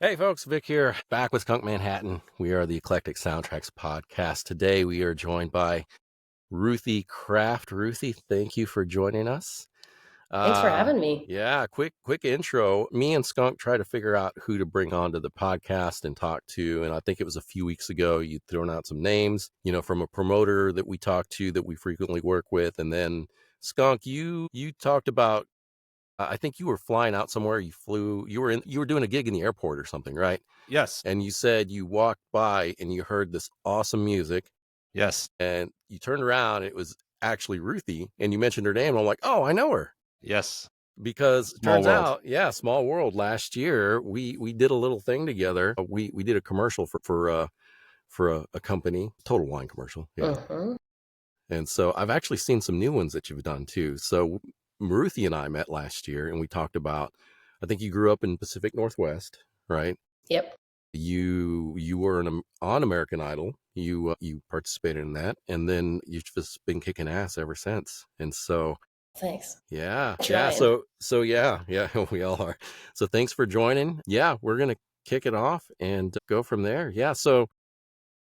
Hey folks, Vic here, back with Skunk Manhattan. We are the Eclectic Soundtrax podcast. Today we are joined by Ruthie Craf. Ruthie, thank you for joining us. Thanks for having me. Yeah, quick intro. Me and Skunk tried to figure out who to bring onto the podcast and talk to, and I think it was a few weeks ago you'd thrown out some names, from a promoter that we talked to that we frequently work with, and then Skunk, you talked about I think you were flying out somewhere. You were doing a gig in the airport or something, right? Yes. And you said you walked by and you heard this awesome music. Yes. And you turned around, and it was actually Ruthie, and you mentioned her name. And I'm like, oh, I know her. Yes. Because Small turns world. out, yeah, small world. Last year, we did a little thing together. We did a commercial for a company, Total Wine commercial. Yeah. Uh-huh. And so I've actually seen some new ones that you've done too. So Ruthie and I met last year, and we talked about, I think you grew up in Pacific Northwest, right? Yep. You were on American Idol. You participated in that, and then you've just been kicking ass ever since. And so, Thanks. yeah. Trying. So yeah, we all are. So thanks for joining. Yeah, we're gonna kick it off and go from there. Yeah. So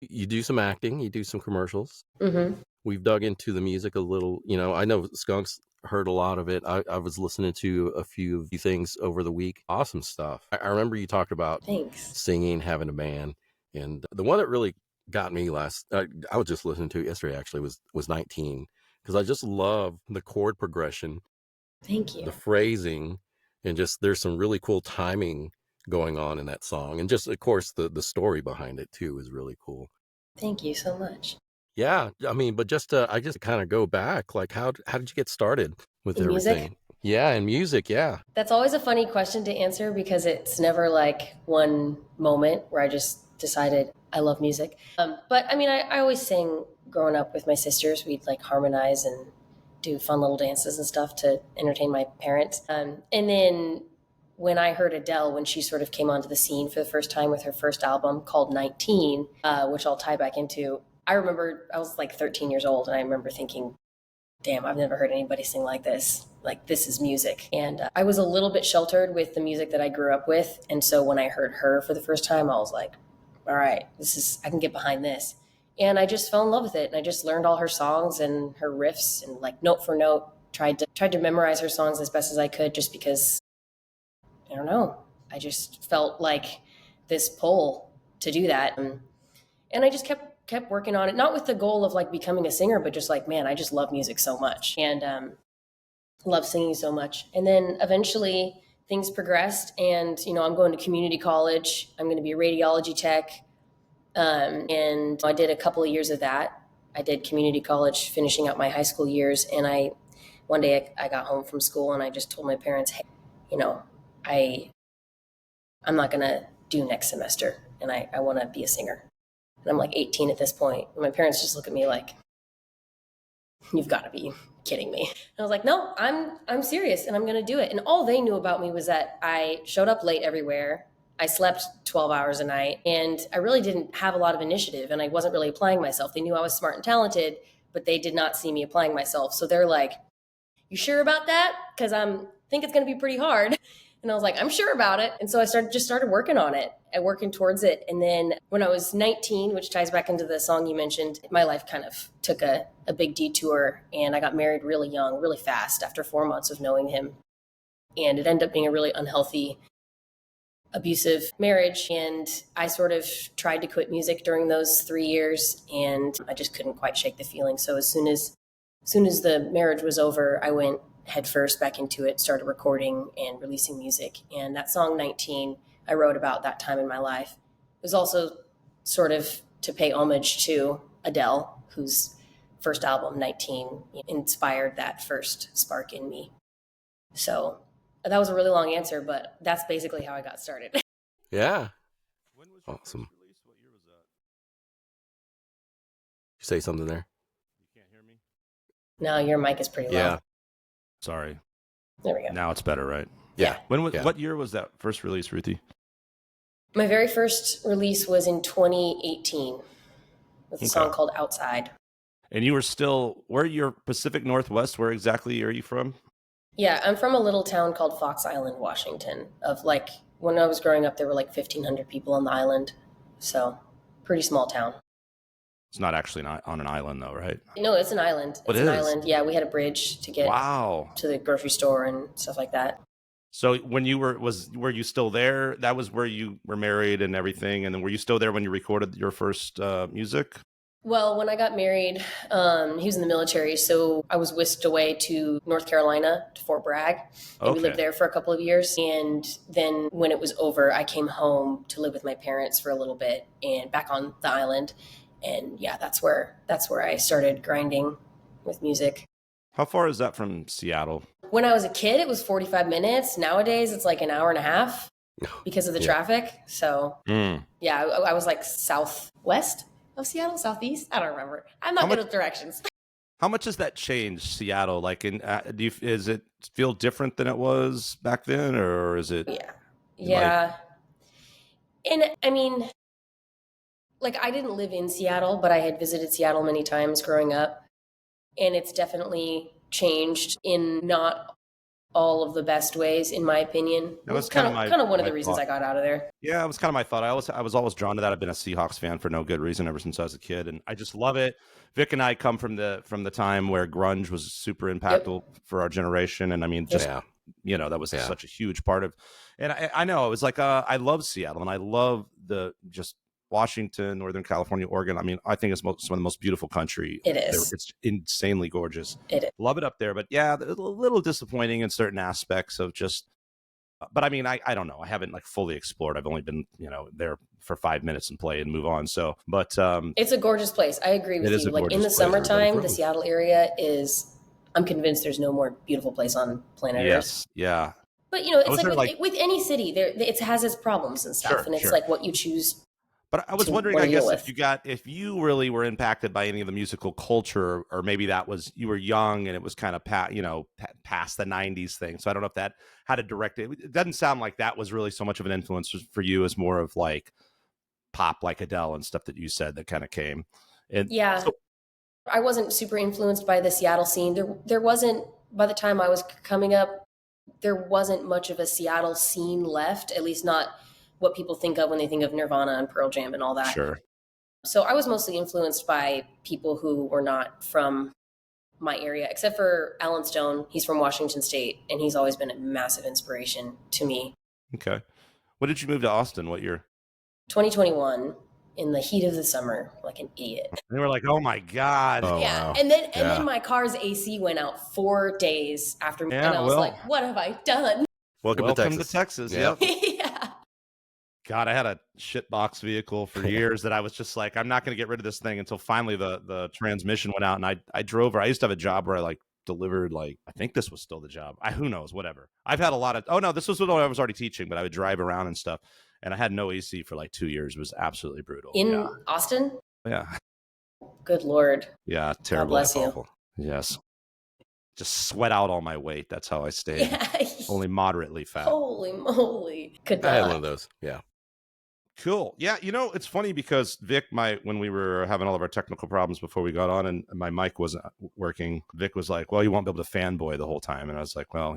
you do some acting, you do some commercials. Mm-hmm. We've dug into the music a little. I know Skunk's heard a lot of it. I was listening to a few things over the week. Awesome stuff. I remember you talked about Thanks. singing, having a band, and the one that really got me I was just listening to yesterday actually was 19, because I just love the chord progression. Thank you. The phrasing, and just there's some really cool timing going on in that song, and just of course the story behind it too is really cool. Thank you so much. Yeah, I mean, but I just kind of go back, like how did you get started with In everything? music? Yeah, in music, yeah. That's always a funny question to answer because it's never like one moment where I just decided I love music. But I mean, I always sang growing up with my sisters. We'd like harmonize and do fun little dances and stuff to entertain my parents. And then when I heard Adele, when she sort of came onto the scene for the first time with her first album called 19, which I'll tie back into, I remember I was like 13 years old, and I remember thinking, damn, I've never heard anybody sing like this. Like, this is music. And I was a little bit sheltered with the music that I grew up with. And so when I heard her for the first time, I was like, all right, I can get behind this. And I just fell in love with it. And I just learned all her songs and her riffs, and like note for note, tried to memorize her songs as best as I could, just because, I don't know, I just felt like this pull to do that. And I just kept working on it, not with the goal of like becoming a singer, but just like, man, I just love music so much, and love singing so much. And then eventually things progressed, and I'm going to community college. I'm going to be a radiology tech, and I did a couple of years of that. I did community college, finishing up my high school years, and one day I got home from school, and I just told my parents, hey, I'm not going to do next semester, and I want to be a singer. And I'm like 18 at this point. And my parents just look at me like, you've got to be kidding me. And I was like, no, I'm serious, and I'm going to do it. And all they knew about me was that I showed up late everywhere. I slept 12 hours a night, and I really didn't have a lot of initiative, and I wasn't really applying myself. They knew I was smart and talented, but they did not see me applying myself. So they're like, you sure about that? Because I think it's going to be pretty hard. And I was like, I'm sure about it. And so I started working on it and working towards it. And then when I was 19, which ties back into the song you mentioned, my life kind of took a big detour, and I got married really young, really fast after 4 months of knowing him. And it ended up being a really unhealthy, abusive marriage. And I sort of tried to quit music during those 3 years, and I just couldn't quite shake the feeling. So as soon as the marriage was over, I went headfirst back into it, started recording and releasing music. And that song 19 I wrote about that time in my life. It was also sort of to pay homage to Adele, whose first album 19 inspired that first spark in me. So that was a really long answer, but that's basically how I got started. Yeah. When was your Awesome. first release? What year was that? You say something there? You can't hear me? No, your mic is pretty low. Yeah. Sorry. There we go. Now it's better, right? Yeah. What year was that first release, Ruthie? My very first release was in 2018 with a song called Outside. And you were still, where you're Pacific Northwest, where exactly are you from? Yeah, I'm from a little town called Fox Island, Washington, of like When I was growing up, there were like 1,500 people on the island. So pretty small town. It's not actually not on an island though, right? No, it's an island. What It's an is? island. Yeah, we had a bridge to get to the grocery store and stuff like that. So when you were you still there? That was where you were married and everything, and then were you still there when you recorded your first music? Well, when I got married, he was in the military, so I was whisked away to North Carolina, to Fort Bragg, and we lived there for a couple of years. And then when it was over, I came home to live with my parents for a little bit and back on the island. And yeah, that's where I started grinding with music. How far is that from Seattle? When I was a kid, it was 45 minutes. Nowadays, it's like an hour and a half because of the traffic. So yeah, I was like southwest of Seattle, southeast. I don't remember. I'm not good with directions. How much has that changed, Seattle? Like, is it feel different than it was back then, or is it? Yeah. And I mean, like, I didn't live in Seattle, but I had visited Seattle many times growing up, and it's definitely changed in not all of the best ways, in my opinion. That was kind of one of the reasons I got out of there. Yeah, it was kind of my thought. I was always drawn to that. I've been a Seahawks fan for no good reason ever since I was a kid, and I just love it. Vic and I come from the time where grunge was super impactful for our generation, and I mean, just that was such a huge part of. And I know it was like I love Seattle, and I love the just Washington, Northern California, Oregon. I mean, I think it's some of the most beautiful country. It is. It's insanely gorgeous. It is. Love it up there. But yeah, a little disappointing in certain aspects of just, but I mean, I don't know. I haven't like fully explored. I've only been, there for 5 minutes and play and move on. So, but it's a gorgeous place. I agree with you. Like in the summertime, the Seattle area is, I'm convinced there's no more beautiful place on planet Earth. Yes. Yeah. But it's like with any city, it has its problems and stuff. And it's like what you choose. But I was wondering, I guess, if you really were impacted by any of the musical culture, or maybe that was, you were young and it was kind of past the 90s thing. So I don't know if that had a direct, it doesn't sound like that was really so much of an influence for you as more of like pop, like Adele and stuff that you said that kind of came. And so, I wasn't super influenced by the Seattle scene. There wasn't, by the time I was coming up, there wasn't much of a Seattle scene left, at least not what people think of when they think of Nirvana and Pearl Jam and all that. Sure. So I was mostly influenced by people who were not from my area, except for Alan Stone. He's from Washington State, and he's always been a massive inspiration to me. Okay. When did you move to Austin? What year? 2021, in the heat of the summer, like an idiot. And they were like, oh my God. Oh, yeah. Wow. And then my car's AC went out 4 days after me. And I was like, what have I done? Welcome to Texas. Yep. Yeah. God, I had a shitbox vehicle for years that I was just like, I'm not going to get rid of this thing until finally the transmission went out. And I drove her. I used to have a job where I like delivered, like, I think this was still the job. Who knows, whatever. I've had a lot of, this was when I was already teaching, but I would drive around and stuff. And I had no AC for like 2 years. It was absolutely brutal. In Austin? Yeah. Good Lord. Yeah. Terrible. God bless you. Yes. Just sweat out all my weight. That's how I stayed. Yeah. Only moderately fat. Holy moly. Could not. I had one of those. Yeah. Cool. Yeah. It's funny because Vic, when we were having all of our technical problems before we got on and my mic wasn't working, Vic was like, well, you won't be able to fanboy the whole time. And I was like, well,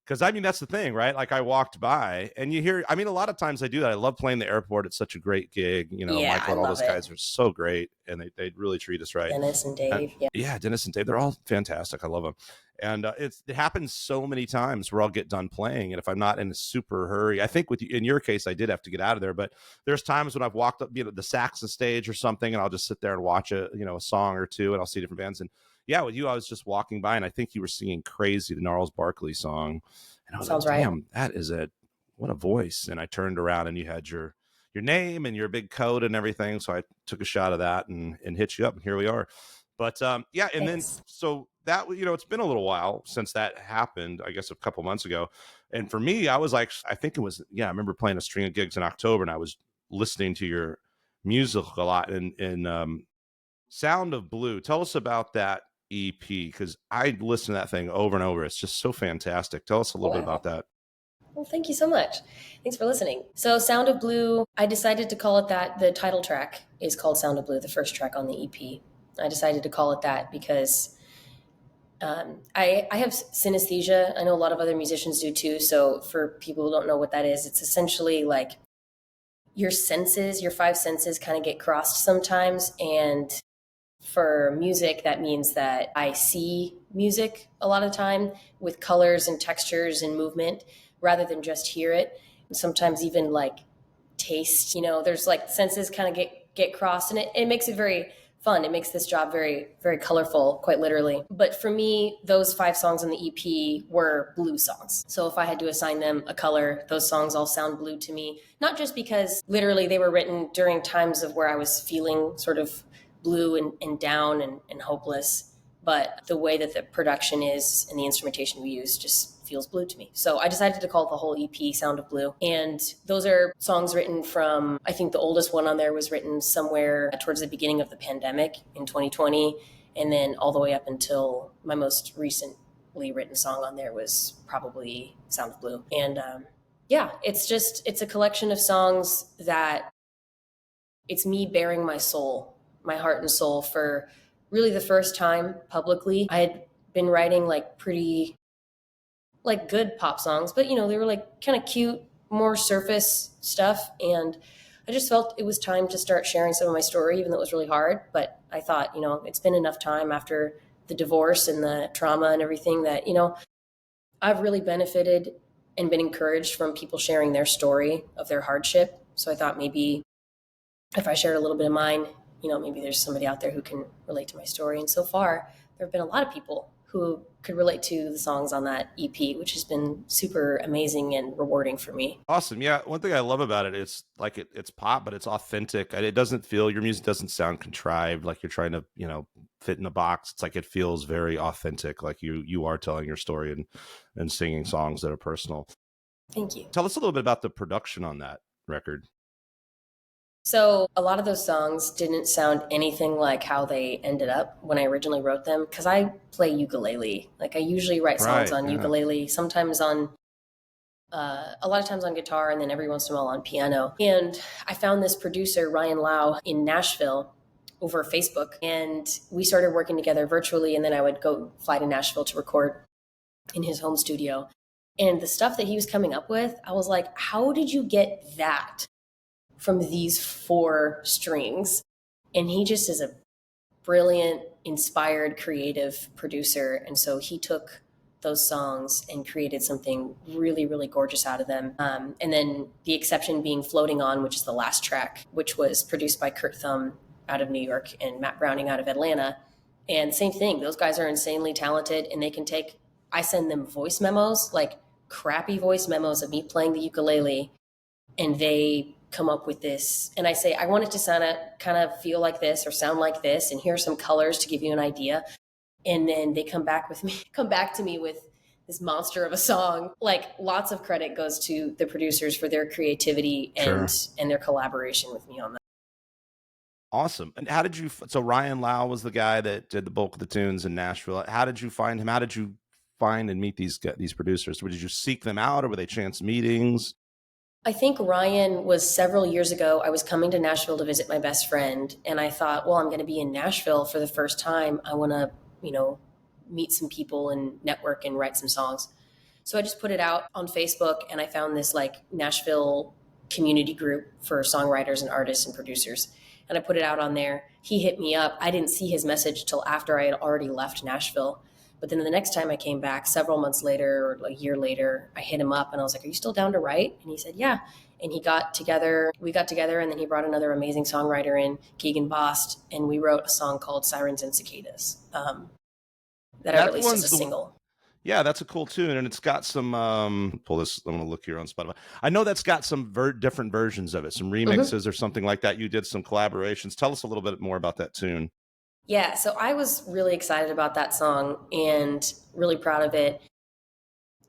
because I mean, that's the thing, right? Like I walked by and you hear, I mean, a lot of times I do that. I love playing the airport. It's such a great gig. Michael and all those guys are so great and they really treat us right. Dennis and Dave. Yeah, Dennis and Dave. They're all fantastic. I love them. And it happens so many times where I'll get done playing. And if I'm not in a super hurry, I think in your case, I did have to get out of there. But there's times when I've walked up, the Saxon stage or something, and I'll just sit there and watch a song or two, and I'll see different bands. And yeah, with you, I was just walking by, and I think you were singing "Crazy," the Gnarls Barkley song. And I was Sounds like, right. damn, that is what a voice. And I turned around, and you had your name and your big coat and everything. So I took a shot of that and hit you up, and here we are. But yeah, and Thanks. then so that it's been a little while since that happened. I guess a couple months ago, and for me, I was like, I think it was I remember playing a string of gigs in October, and I was listening to your music a lot. And Sound of Blue. Tell us about that EP because I listened to that thing over and over. It's just so fantastic. Tell us a little bit about that. Well, thank you so much. Thanks for listening. So Sound of Blue, I decided to call it that. The title track is called Sound of Blue, the first track on the EP. I decided to call it that because I have synesthesia. I know a lot of other musicians do too. So for people who don't know what that is, it's essentially like your senses, your five senses kind of get crossed sometimes. And for music, that means that I see music a lot of time with colors and textures and movement rather than just hear it. Sometimes even like taste, there's like senses kind of get crossed, and it makes it very fun. It makes this job very, very colorful, quite literally. But for me, those 5 songs on the EP were blue songs. So if I had to assign them a color, those songs all sound blue to me. Not just because literally they were written during times of where I was feeling sort of blue and down and hopeless, but the way that the production is and the instrumentation we use just feels blue to me. So I decided to call the whole EP Sound of Blue. And those are songs written from, I think the oldest one on there was written somewhere towards the beginning of the pandemic in 2020. And then all the way up until my most recently written song on there was probably Sound of Blue. And it's a collection of songs that it's me bearing my soul, my heart and soul for really the first time publicly. I had been writing like pretty like good pop songs, but they were like kind of cute, more surface stuff. And I just felt it was time to start sharing some of my story, even though it was really hard. But I thought, it's been enough time after the divorce and the trauma and everything that, I've really benefited and been encouraged from people sharing their story of their hardship. So I thought maybe if I shared a little bit of mine, maybe there's somebody out there who can relate to my story. And so far, there have been a lot of people who could relate to the songs on that EP, which has been super amazing and rewarding for me. Awesome. Yeah. One thing I love about it is like it's pop, but it's authentic. It doesn't feel, your music doesn't sound contrived, like you're trying to, fit in a box. It's like it feels very authentic, like you are telling your story and singing songs that are personal. Thank you. Tell us a little bit about the production on that record. So a lot of those songs didn't sound anything like how they ended up when I originally wrote them, because I play ukulele. Like I usually write songs on ukulele, sometimes on, a lot of times on guitar, and then every once in a while on piano. And I found this producer, Ryan Lau, in Nashville over Facebook, and we started working together virtually, and then I would go fly to Nashville to record in his home studio. And the stuff that he was coming up with, I was like, how did you get that from these 4 strings? And he just is a brilliant, inspired, creative producer. And so he took those songs and created something really, really gorgeous out of them. And then the exception being Floating On, which is the last track, which was produced by Kurt Thum out of New York and Matt Browning out of Atlanta. And same thing, those guys are insanely talented, and I send them voice memos, like crappy voice memos of me playing the ukulele, and they come up with this. And I say, I want it to kind of feel like this or sound like this, and here's some colors to give you an idea. And then they come back to me with this monster of a song. Like lots of credit goes to the producers for their creativity and their collaboration with me on that. Awesome. And how did you, so Ryan Lau was the guy that did the bulk of the tunes in Nashville. How did you find him? How did you find and meet these producers? Did you seek them out, or were they chance meetings? I think Ryan was several years ago. I was coming to Nashville to visit my best friend, and I thought, well, I'm going to be in Nashville for the first time. I want to, meet some people and network and write some songs. So I just put it out on Facebook, and I found this like Nashville community group for songwriters and artists and producers. And I put it out on there. He hit me up. I didn't see his message till after I had already left Nashville. But then the next time I came back, several months later or a year later, I hit him up and I was like, are you still down to write? And he said, yeah. And we got together, and then he brought another amazing songwriter in, Keegan Bost, and we wrote a song called Sirens and Cicadas that I released as a single. Yeah, that's a cool tune, and it's got some, pull this, I'm going to look here on Spotify. I know that's got some different versions of it, some remixes or something like that. You did some collaborations. Tell us a little bit more about that tune. Yeah, so I was really excited about that song and really proud of it.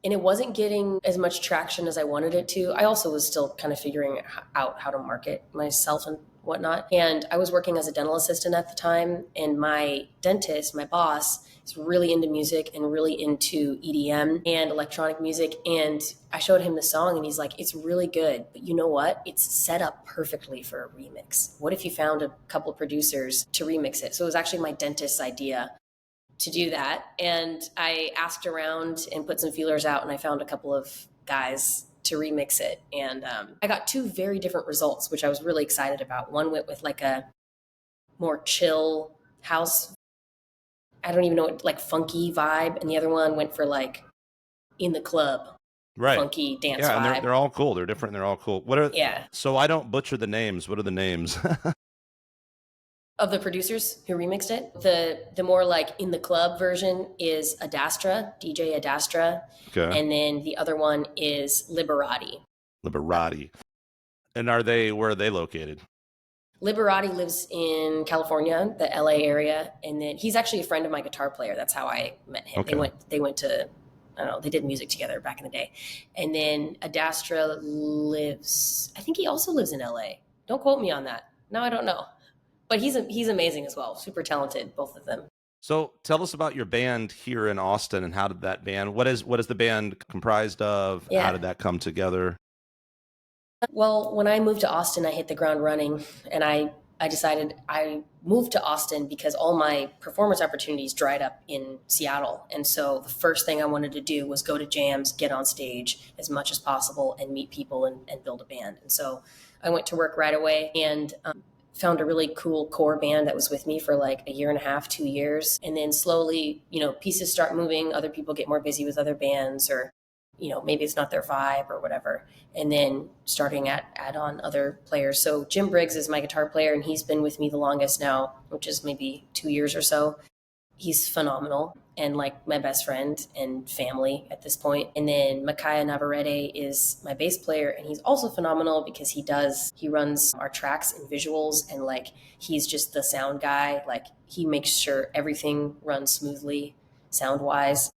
And it wasn't getting as much traction as I wanted it to. I also was still kind of figuring out how to market myself and whatnot. And I was working as a dental assistant at the time, and my dentist, my boss, is really into music and really into EDM and electronic music. And I showed him the song and he's like, it's really good, but you know what? It's set up perfectly for a remix. What if you found a couple of producers to remix it? So it was actually my dentist's idea. to do that. And I asked around and put some feelers out, and I found a couple of guys to remix it. And I got two very different results, which I was really excited about. One went with like a more chill house, I don't even know, like funky vibe. And the other one went for like in the club, funky dance vibe. And they're all cool. They're different. They're all cool. So I don't butcher the names. What are the names? Of the producers who remixed it. The more like in the club version is Adastra, DJ Adastra. Okay. And then the other one is Liberati. And where are they located? Liberati lives in California, the LA area. And then he's actually a friend of my guitar player. That's how I met him. Okay. They went to, I don't know, they did music together back in the day. And then Adastra I think he also lives in LA. Don't quote me on that. No, I don't know. But he's amazing as well. Super talented, both of them. So tell us about your band here in Austin, and how did that band, what is the band comprised of? Yeah. How did that come together? Well, when I moved to Austin, I hit the ground running, and I decided I moved to Austin because all my performance opportunities dried up in Seattle. And so the first thing I wanted to do was go to jams, get on stage as much as possible, and meet people and build a band. And so I went to work right away and found a really cool core band that was with me for like a year and a half, 2 years. And then slowly, pieces start moving. Other people get more busy with other bands, or, maybe it's not their vibe or whatever. And then starting add on other players. So Jim Briggs is my guitar player, and he's been with me the longest now, which is maybe 2 years or so. He's phenomenal and like my best friend and family at this point. And then Micaiah Navarrete is my bass player, and he's also phenomenal because he runs our tracks and visuals, and like he's just the sound guy. Like he makes sure everything runs smoothly sound wise.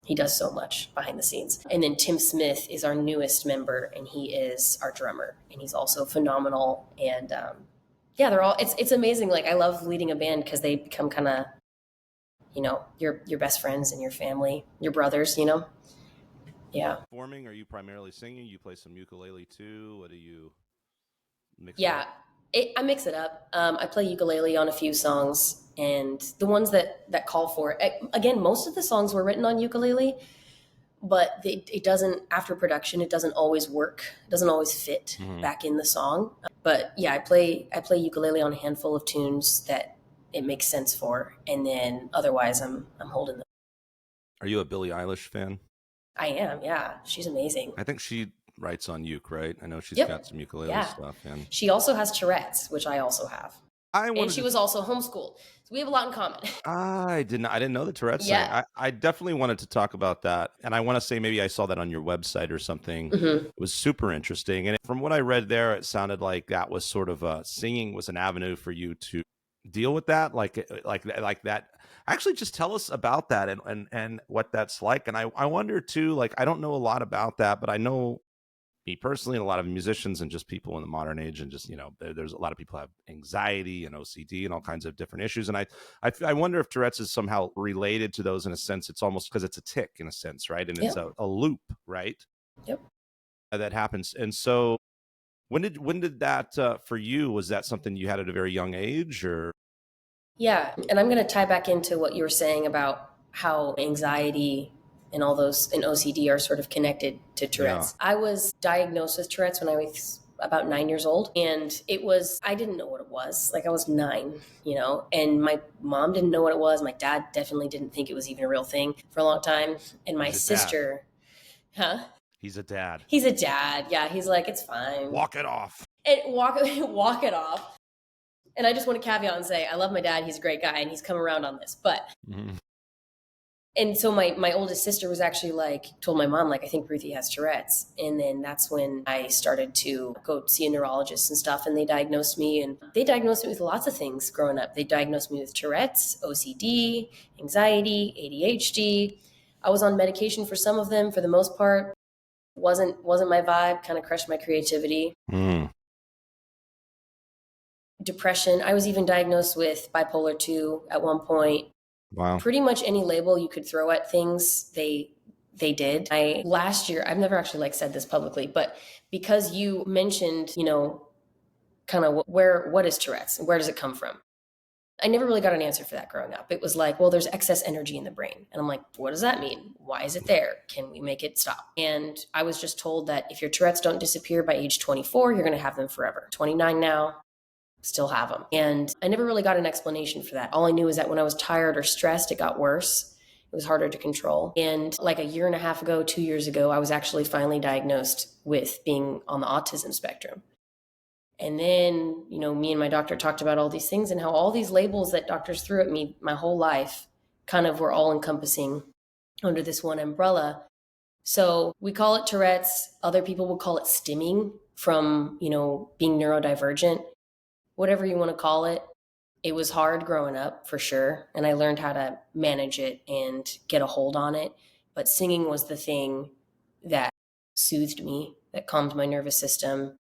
He does so much behind the scenes. And then Tim Smith is our newest member, and he is our drummer, and he's also phenomenal. And they're all, it's amazing. Like I love leading a band because they become kind of, your best friends and your family, your brothers, Yeah. Performing, are you primarily singing? You play some ukulele too? What do you mix? Yeah, I mix it up. I play ukulele on a few songs, and the ones that call for it. Again, most of the songs were written on ukulele, but it doesn't, after production, it doesn't always work. It doesn't always fit back in the song. But yeah, I play ukulele on a handful of tunes that it makes sense for, and then otherwise I'm holding them. Are you a Billie Eilish fan? I am, yeah. She's amazing. I think she writes on uke, right? I know she's got some ukulele stuff. And she also has Tourette's, which I also have. And she was also homeschooled. So we have a lot in common. I didn't know the Tourette's thing. I definitely wanted to talk about that. And I want to say maybe I saw that on your website or something. It was super interesting. And from what I read there, it sounded like that was sort of singing was an avenue for you to deal with that, like that. Actually, just tell us about that and what that's like. And I wonder too, like, I don't know a lot about that, but I know me personally and a lot of musicians and just people in the modern age, and just, there's a lot of people have anxiety and OCD and all kinds of different issues. And I wonder if Tourette's is somehow related to those in a sense. It's almost because it's a tick in a sense, right? And it's a loop, right? Yep. That happens. And so when did that for you? Was that something you had at a very young age, or? Yeah, and I'm going to tie back into what you were saying about how anxiety and all those and OCD are sort of connected to Tourette's. Yeah. I was diagnosed with Tourette's when I was about 9 years old, and I didn't know what it was. Like I was 9, and my mom didn't know what it was. My dad definitely didn't think it was even a real thing for a long time. And my sister, He's a dad. He's a dad. Yeah. He's like, it's fine. Walk it off. And walk it off. And I just want to caveat and say, I love my dad. He's a great guy, and he's come around on this. But, and so my oldest sister was actually told my mom, I think Ruthie has Tourette's. And then that's when I started to go see a neurologist and stuff. And they diagnosed me with lots of things growing up. They diagnosed me with Tourette's, OCD, anxiety, ADHD. I was on medication for some of them. For the most part, wasn't my vibe, kind of crushed my creativity. Depression. I was even diagnosed with bipolar 2 at one point. Wow. Pretty much any label you could throw at things, they did. Last year, I've never actually said this publicly, but because you mentioned, kind of what is Tourette's and where does it come from? I never really got an answer for that growing up. It was like, well, there's excess energy in the brain. And I'm like, what does that mean? Why is it there? Can we make it stop? And I was just told that if your Tourette's don't disappear by age 24, you're going to have them forever. 29 now, still have them. And I never really got an explanation for that. All I knew is that when I was tired or stressed, it got worse. It was harder to control. And like a year and a half ago, 2 years ago, I was actually finally diagnosed with being on the autism spectrum. And then, me and my doctor talked about all these things and how all these labels that doctors threw at me my whole life kind of were all encompassing under this one umbrella. So we call it Tourette's. Other people will call it stimming from, being neurodivergent, whatever you want to call it. It was hard growing up for sure. And I learned how to manage it and get a hold on it. But singing was the thing that soothed me, that calmed my nervous system,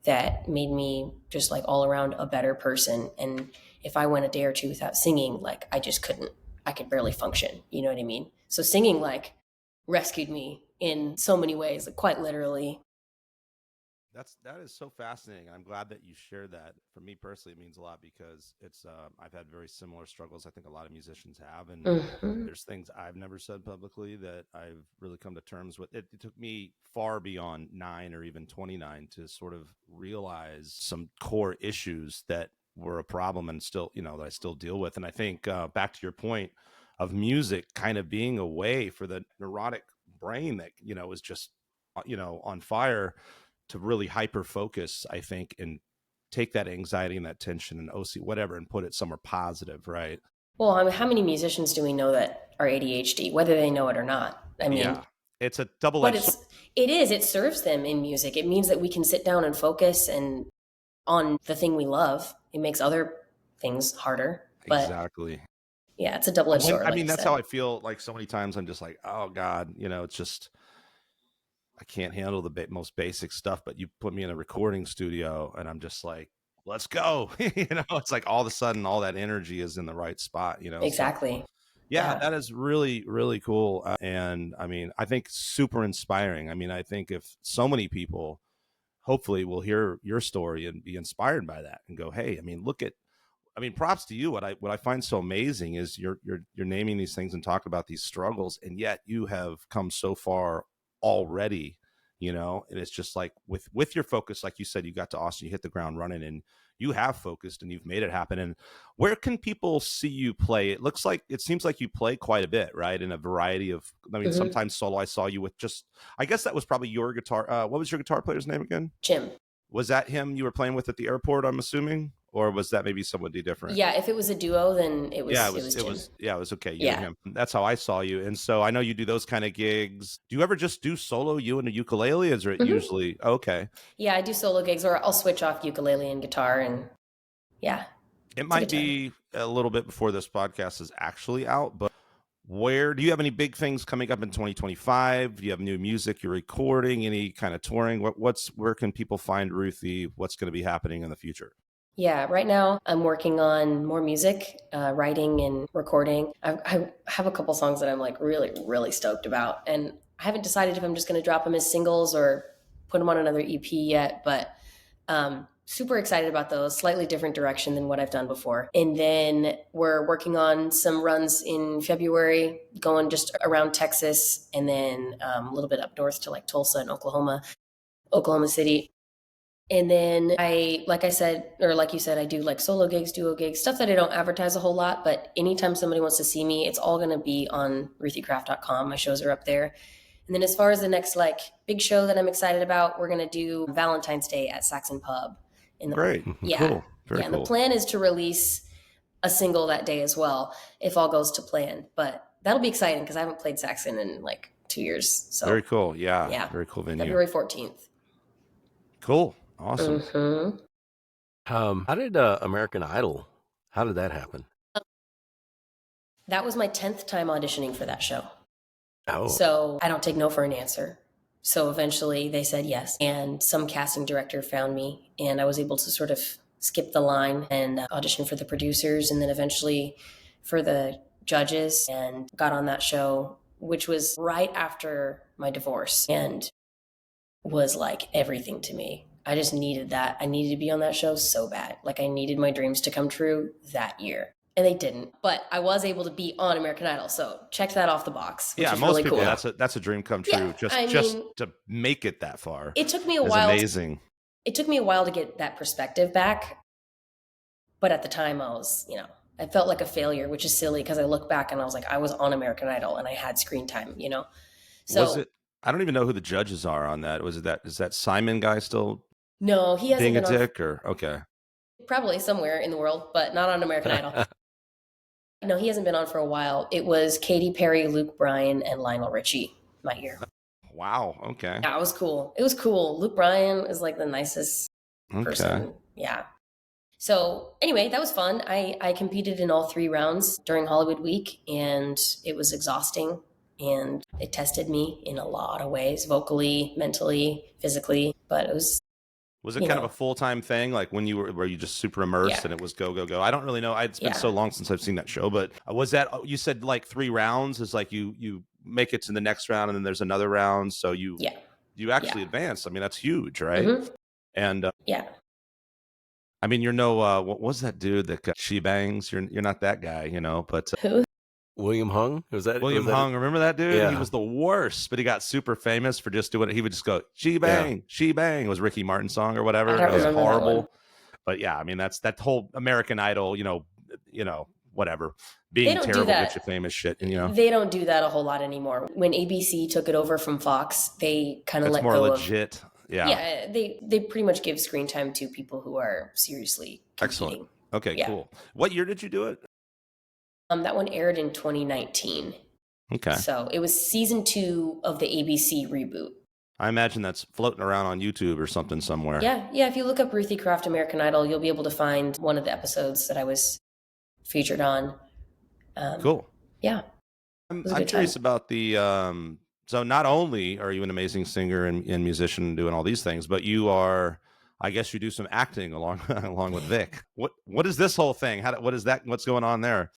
that made me just like all around a better person. And if I went a day or two without singing, like I just couldn't, I could barely function. You know what I mean? So singing like rescued me in so many ways, like quite literally. That is so fascinating. I'm glad that you shared that. For me personally, it means a lot because it's I've had very similar struggles. I think a lot of musicians have, and there's things I've never said publicly that I've really come to terms with. It took me far beyond 9 or even 29 to sort of realize some core issues that were a problem and still, that I still deal with. And I think back to your point of music kind of being a way for the neurotic brain that is just on fire, to really hyper focus, I think, and take that anxiety and that tension and OC, whatever, and put it somewhere positive, right? Well, I mean, how many musicians do we know that are ADHD, whether they know it or not? I mean, yeah, it's a double-edged. But it serves them in music. It means that we can sit down and focus and on the thing we love. It makes other things harder. But exactly. Yeah, it's a double-edged sword. I mean, that's how I feel. Like so many times, I'm just like, oh God, it's just. I can't handle the most basic stuff, but you put me in a recording studio and I'm just like, let's go. It's like all of a sudden, all that energy is in the right spot, Exactly. So, yeah, that is really, really cool. And I mean, I think super inspiring. I mean, I think if so many people hopefully will hear your story and be inspired by that and go, hey, I mean, props to you. What I find so amazing is you're naming these things and talking about these struggles, and yet you have come so far already, and it's just like with your focus, like you said, you got to Austin, you hit the ground running, and you have focused and you've made it happen. And where can people see you play? It seems like you play quite a bit, right? In a variety of, sometimes solo. I saw you with I guess that was probably your guitar. What was your guitar player's name again? Jim. Was that him you were playing with at the airport, I'm assuming? Or was that maybe somebody different? Yeah, if it was a duo, then it was Jim. It was okay. You and him. That's how I saw you. And so I know you do those kind of gigs. Do you ever just do solo, you and a ukulele? Is it usually okay? Yeah, I do solo gigs, or I'll switch off ukulele and guitar, and yeah. It might be a little bit before this podcast is actually out, but where do you have any big things coming up in 2025? Do you have new music you're recording? Any kind of touring? Where can people find Ruthie? What's going to be happening in the future? Yeah, right now I'm working on more music, writing and recording. I have a couple songs that I'm like really, really stoked about. And I haven't decided if I'm just going to drop them as singles or put them on another EP yet, but super excited about those. Slightly different direction than what I've done before. And then we're working on some runs in February, going just around Texas, and then a little bit up north to like Tulsa and Oklahoma City. And then like you said, I do like solo gigs, duo gigs, stuff that I don't advertise a whole lot, but anytime somebody wants to see me, it's all going to be on RuthieCraf.com. My shows are up there. And then as far as the next like big show that I'm excited about, we're going to do Valentine's Day at Saxon Pub. Great. Yeah. Cool. Very cool. And the plan is to release a single that day as well, if all goes to plan. But that'll be exciting because I haven't played Saxon in like 2 years. So very cool. Yeah. Very cool venue. February 14th. Cool. Awesome. Mm-hmm. How did American Idol, how did that happen? That was my 10th time auditioning for that show. Oh. So I don't take no for an answer. So eventually they said yes. And some casting director found me, and I was able to sort of skip the line and audition for the producers, and then eventually for the judges, and got on that show, which was right after my divorce, and was like everything to me. I just needed that. I needed to be on that show so bad. Like, I needed my dreams to come true that year. And they didn't. But I was able to be on American Idol. So check that off the box. Which yeah, is most really people, cool. that's a dream come true. Yeah, just to make it that far. It took me a while. Amazing. It took me a while to get that perspective back. But at the time, I felt like a failure, which is silly because I look back and I was like, I was on American Idol and I had screen time, So was it? I don't even know who the judges are on that. Is that Simon guy still? No, he hasn't being been a dick, or okay, probably somewhere in the world, but not on American Idol. No, he hasn't been on for a while. It was Katy Perry, Luke Bryan, and Lionel Richie my year. Wow. Okay. Yeah, it was cool. It was cool. Luke Bryan is like the nicest person. Yeah. So anyway, that was fun. I competed in all 3 rounds during Hollywood Week, and it was exhausting, and it tested me in a lot of ways, vocally, mentally, physically, but it was... Was it kind of a full-time thing, like when were you just super immersed and it was go, go, go? I don't really know. It's been so long since I've seen that show, but was that, you said like 3 rounds is like you make it to the next round and then there's another round. So you actually advanced. I mean, that's huge, right? Mm-hmm. And I mean, what was that dude that got she bangs? You're not that guy, but who? William Hung? William Hung? Remember that dude? Yeah. He was the worst, but he got super famous for just doing it. He would just go, she bang, she bang. It was Ricky Martin's song or whatever. It was horrible. But yeah, I mean, that's that whole American Idol, whatever. Being terrible gets you famous shit. They don't do that a whole lot anymore. When ABC took it over from Fox, they kind of let more go legit. Yeah, they pretty much give screen time to people who are seriously competing. Excellent. Okay, cool. What year did you do it? That one aired in 2019. Okay. So it was season 2 of the ABC reboot. I imagine that's floating around on YouTube or something somewhere. Yeah. If you look up Ruthie Craf American Idol, you'll be able to find one of the episodes that I was featured on. Cool. Yeah. I'm curious about the... So not only are you an amazing singer and musician doing all these things, but you are, I guess you do some acting along with Vic. What is this whole thing? What's going on there?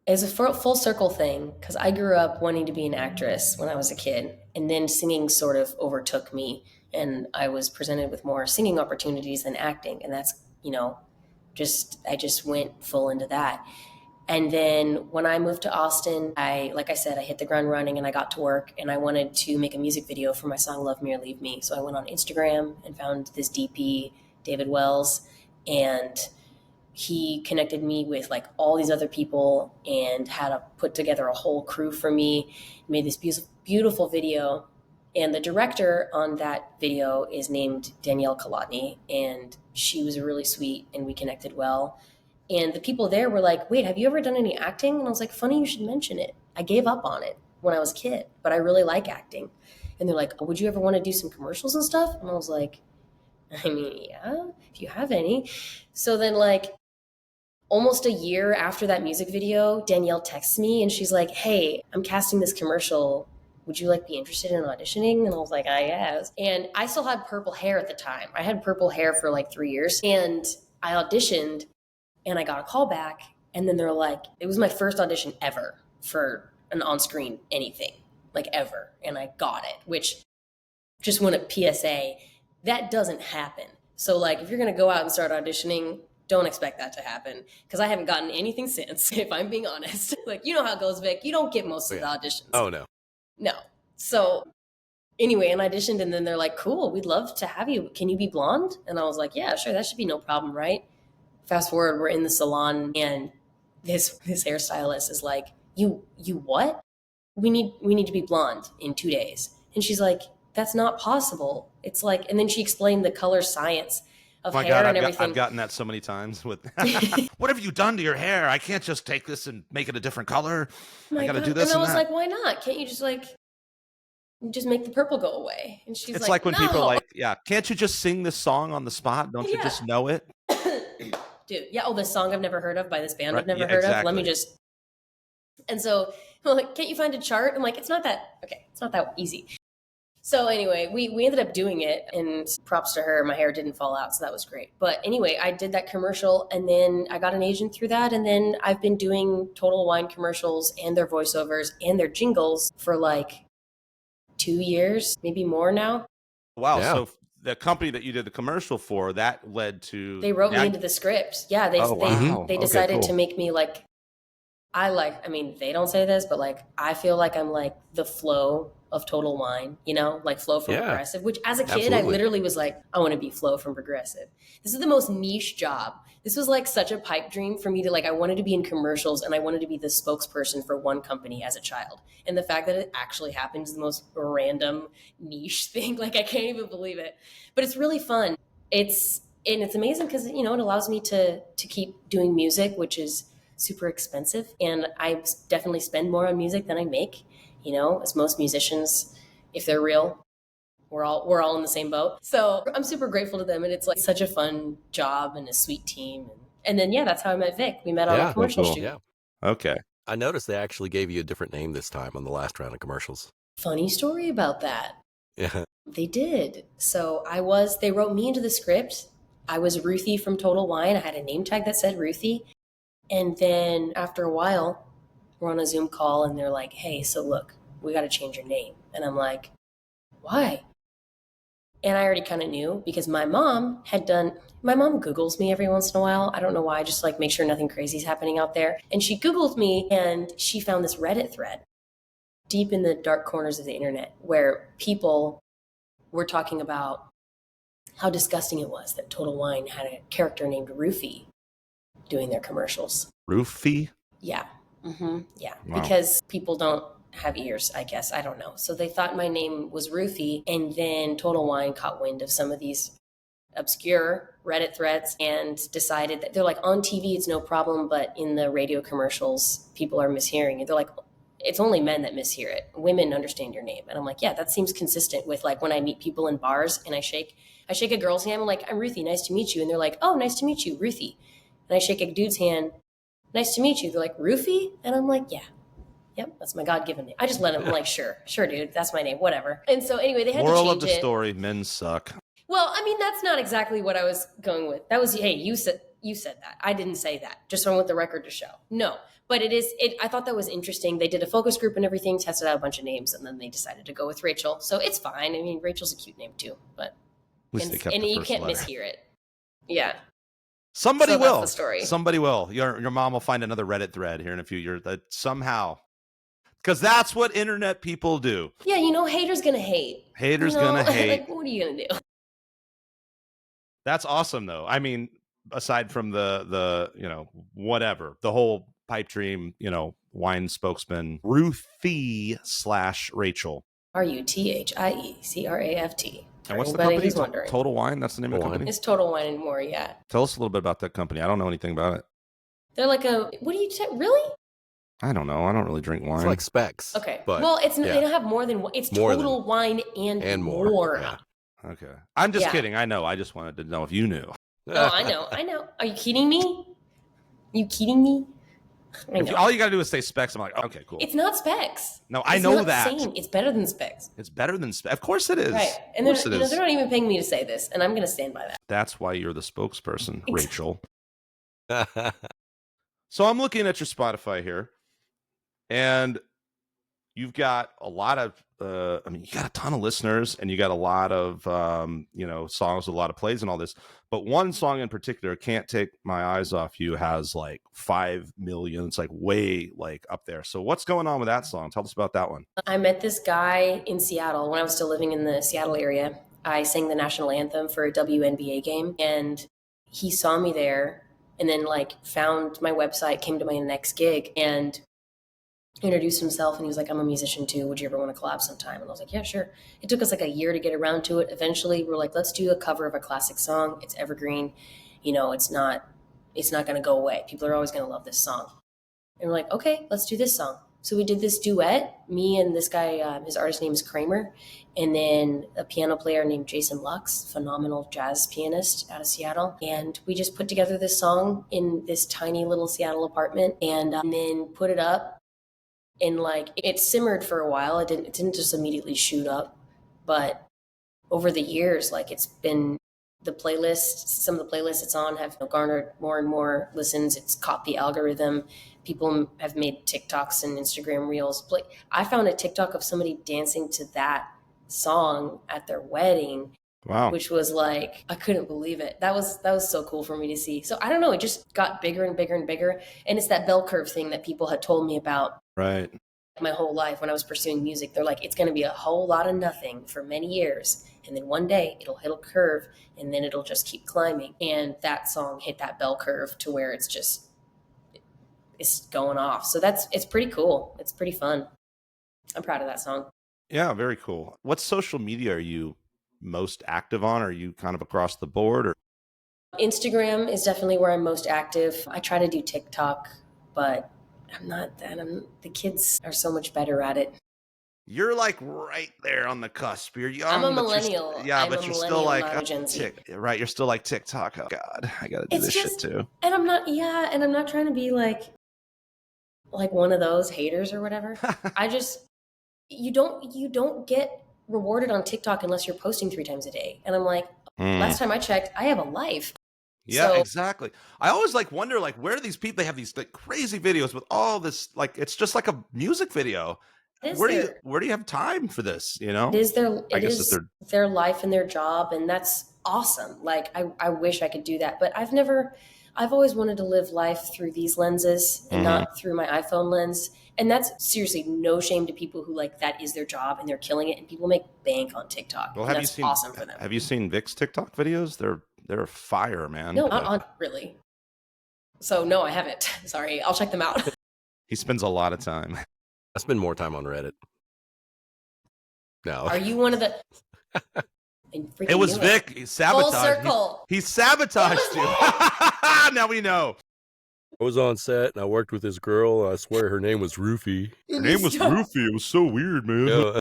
It's a full circle thing, because I grew up wanting to be an actress when I was a kid, and then singing sort of overtook me, and I was presented with more singing opportunities than acting, and that's, I just went full into that. And then when I moved to Austin, like I said, I hit the ground running and I got to work, and I wanted to make a music video for my song Love Me or Leave Me. So I went on Instagram and found this DP, David Wells, and he connected me with like all these other people and had put together a whole crew for me, made this beautiful video. And the director on that video is named Danielle Kolotny, and she was really sweet and we connected well. And the people there were like, wait, have you ever done any acting? And I was like, funny you should mention it. I gave up on it when I was a kid, but I really like acting. And they're like, oh, would you ever want to do some commercials and stuff? And I was like, I mean, yeah, if you have any. So then like almost a year after that music video, Danielle texts me and she's like, hey, I'm casting this commercial. Would you be interested in auditioning? And I was like, yes. And I still had purple hair at the time. I had purple hair for like 3 years, and I auditioned. And I got a call back, and then they're like, it was my first audition ever for an on-screen anything, like ever. And I got it, which just went a PSA. That doesn't happen. So like, if you're going to go out and start auditioning, don't expect that to happen, because I haven't gotten anything since, if I'm being honest. Like, you know how it goes, Vic. You don't get most of the auditions. Oh, no. No. So anyway, and I auditioned, and then they're like, cool, we'd love to have you. Can you be blonde? And I was like, yeah, sure. That should be no problem, right? Fast forward, we're in the salon, and this hairstylist is like, you what? We need to be blonde in 2 days. And she's like, that's not possible. It's like, and then she explained the color science of hair and everything. I've gotten that so many times with, what have you done to your hair? I can't just take this and make it a different color. I got to do this. And I was like, why not? Can't you just make the purple go away? And she's it's like when no. people are like, yeah, can't you just sing this song on the spot? Don't you just know it? Dude, yeah. Oh, this song I've never heard of by this band I've never heard of. Let me just. And so I'm like, can't you find a chart? I'm like, it's not that easy. So anyway, we ended up doing it, and props to her, my hair didn't fall out, so that was great. But anyway, I did that commercial, and then I got an agent through that, and then I've been doing Total Wine commercials and their voiceovers and their jingles for like 2 years, maybe more now. Wow. Yeah. the company that you did the commercial for, that led to... They wrote me into the script. Yeah, they decided to make me like, I mean, they don't say this, but like, I feel like I'm like the Flo of Total Wine, you know, like Flo from Progressive, which as a kid, I literally was like, I want to be Flo from Progressive. This is the most niche job. This was like such a pipe dream for me to like, I wanted to be in commercials and I wanted to be the spokesperson for one company as a child. And the fact that it actually happened is the most random niche thing. Like, I can't even believe it, but it's really fun. It's amazing because, you know, it allows me to keep doing music, which is super expensive. And I definitely spend more on music than I make, you know, as most musicians, if they're real, we're all in the same boat. So I'm super grateful to them. And it's like such a fun job and a sweet team. And then, yeah, that's how I met Vic. We met on a commercial shoot. Yeah. Okay. I noticed they actually gave you a different name this time on the last round of commercials. Funny story about that. Yeah. They did. So they wrote me into the script. I was Ruthie from Total Wine. I had a name tag that said Ruthie. And then after a while, we're on a Zoom call and they're like, hey, so look, we got to change your name. And I'm like, why? And I already kind of knew because my mom Googles me every once in a while. I don't know why, just like make sure nothing crazy is happening out there. And she Googled me and she found this Reddit thread deep in the dark corners of the internet where people were talking about how disgusting it was that Total Wine had a character named Ruthie doing their commercials. Ruthie? Yeah. Mm-hmm. Yeah. Wow. Because people don't have ears, I guess. I don't know. So they thought my name was Ruthie. And then Total Wine caught wind of some of these obscure Reddit threads and decided that they're like, on TV, it's no problem. But in the radio commercials, people are mishearing it. They're like, it's only men that mishear it. Women understand your name. And I'm like, yeah, that seems consistent with like when I meet people in bars and I shake a girl's hand. I'm like, I'm Ruthie. Nice to meet you. And they're like, oh, nice to meet you, Ruthie. And I shake a dude's hand. Nice to meet you. They're like, Ruthie? And I'm like, yeah. Yep, that's my God-given name. I just let him, like, sure, dude, that's my name, whatever. And so anyway, they had to change it. Moral of the story, men suck. Well, I mean, that's not exactly what I was going with. That was, hey, you said that. I didn't say that. Just so I want the record to show. No, but I thought that was interesting. They did a focus group and everything, tested out a bunch of names, and then they decided to go with Rachel. So it's fine. I mean, Rachel's a cute name too, but and you can't mishear it. Yeah. Somebody will. That's the story. Somebody will. Your mom will find another Reddit thread here in a few years that somehow, because that's what internet people do. Yeah, you know, haters gonna hate. Haters gonna hate. Like, what are you gonna do? That's awesome, though. I mean, aside from the you know, whatever, the whole pipe dream, you know, wine spokesman, Ruthie / Rachel. RUTHIECRAFT. And what's the company? Total Wine? That's the name of the company? It's Total Wine and More, yeah. Tell us a little bit about that company. I don't know anything about it. They're like what do you say? Really? I don't know. I don't really drink wine. It's like Specs. Okay. Well, they don't have more than one. It's Total Wine and More. Yeah. Okay. I'm just kidding. I know. I just wanted to know if you knew. Oh, I know. Are you kidding me? All you got to do is say Specs. I'm like, okay, cool. It's not Specs. No, I know that. It's better than Specs. It's better than Specs. Of course it is. Right. And they're not even paying me to say this, and I'm going to stand by that. That's why you're the spokesperson, Rachel. So I'm looking at your Spotify here, and you've got a lot of, you got a ton of listeners, and you got a lot of, songs with a lot of plays and all this. But one song in particular, Can't Take My Eyes Off You, has like 5 million. It's like way like up there. So what's going on with that song? Tell us about that one. I met this guy in Seattle when I was still living in the Seattle area. I sang the national anthem for a WNBA game, and he saw me there and then like found my website, came to my next gig, and introduced himself, and he was like, I'm a musician too. Would you ever want to collab sometime? And I was like, yeah, sure. It took us like a year to get around to it. Eventually, we're like, let's do a cover of a classic song. It's evergreen. You know, it's not going to go away. People are always going to love this song. And we're like, okay, let's do this song. So we did this duet, me and this guy, his artist name is Kramer, and then a piano player named Jason Lux, phenomenal jazz pianist out of Seattle. And we just put together this song in this tiny little Seattle apartment, and then put it up. And like it simmered for a while. It didn't just immediately shoot up, but over the years, like it's been the playlist. Some of the playlists it's on have garnered more and more listens. It's caught the algorithm. People have made TikToks and Instagram reels. Like I found a TikTok of somebody dancing to that song at their wedding, Wow. Which was like, I couldn't believe it. That was so cool for me to see. So I don't know, it just got bigger and bigger and bigger. And it's that bell curve thing that people had told me about Right. my whole life when I was pursuing music. They're like, it's going to be a whole lot of nothing for many years. And then one day it'll hit a curve and then it'll just keep climbing. And that song hit that bell curve to where it's going off. So it's pretty cool. It's pretty fun. I'm proud of that song. Yeah, very cool. What social media are you most active on? Are you kind of across the board, or? Instagram is definitely where I'm most active. I try to do TikTok, but I'm not that. The kids are so much better at it. You're like right there on the cusp. You're young. I'm a millennial. But you're still like, not a Gen Z. Right. You're still like TikTok. Oh God, I got to do this shit too. And I'm not, and I'm not trying to be like one of those haters or whatever. You don't get rewarded on TikTok unless you're posting 3 times a day. And I'm like, last time I checked, I have a life. Yeah, exactly. I always wonder where do these people, they have these crazy videos with all this, it's just like a music video. Where do you have time for this? It is their life and their job, and that's awesome. Like I wish I could do that, but I've always wanted to live life through these lenses and not through my iPhone lens. And that's seriously no shame to people who that is their job and they're killing it, and people make bank on TikTok. Well, that's awesome for them. Have you seen Vic's TikTok videos? They're fire, man. No, not on really. So no, I haven't. Sorry, I'll check them out. He spends a lot of time. I spend more time on Reddit. No. Are you one of the? It was Vic. He sabotaged. Full circle. He sabotaged you. Now we know. I was on set and I worked with this girl. I swear her name was Ruthie. Her name was Ruthie. It was so weird, man. Yeah.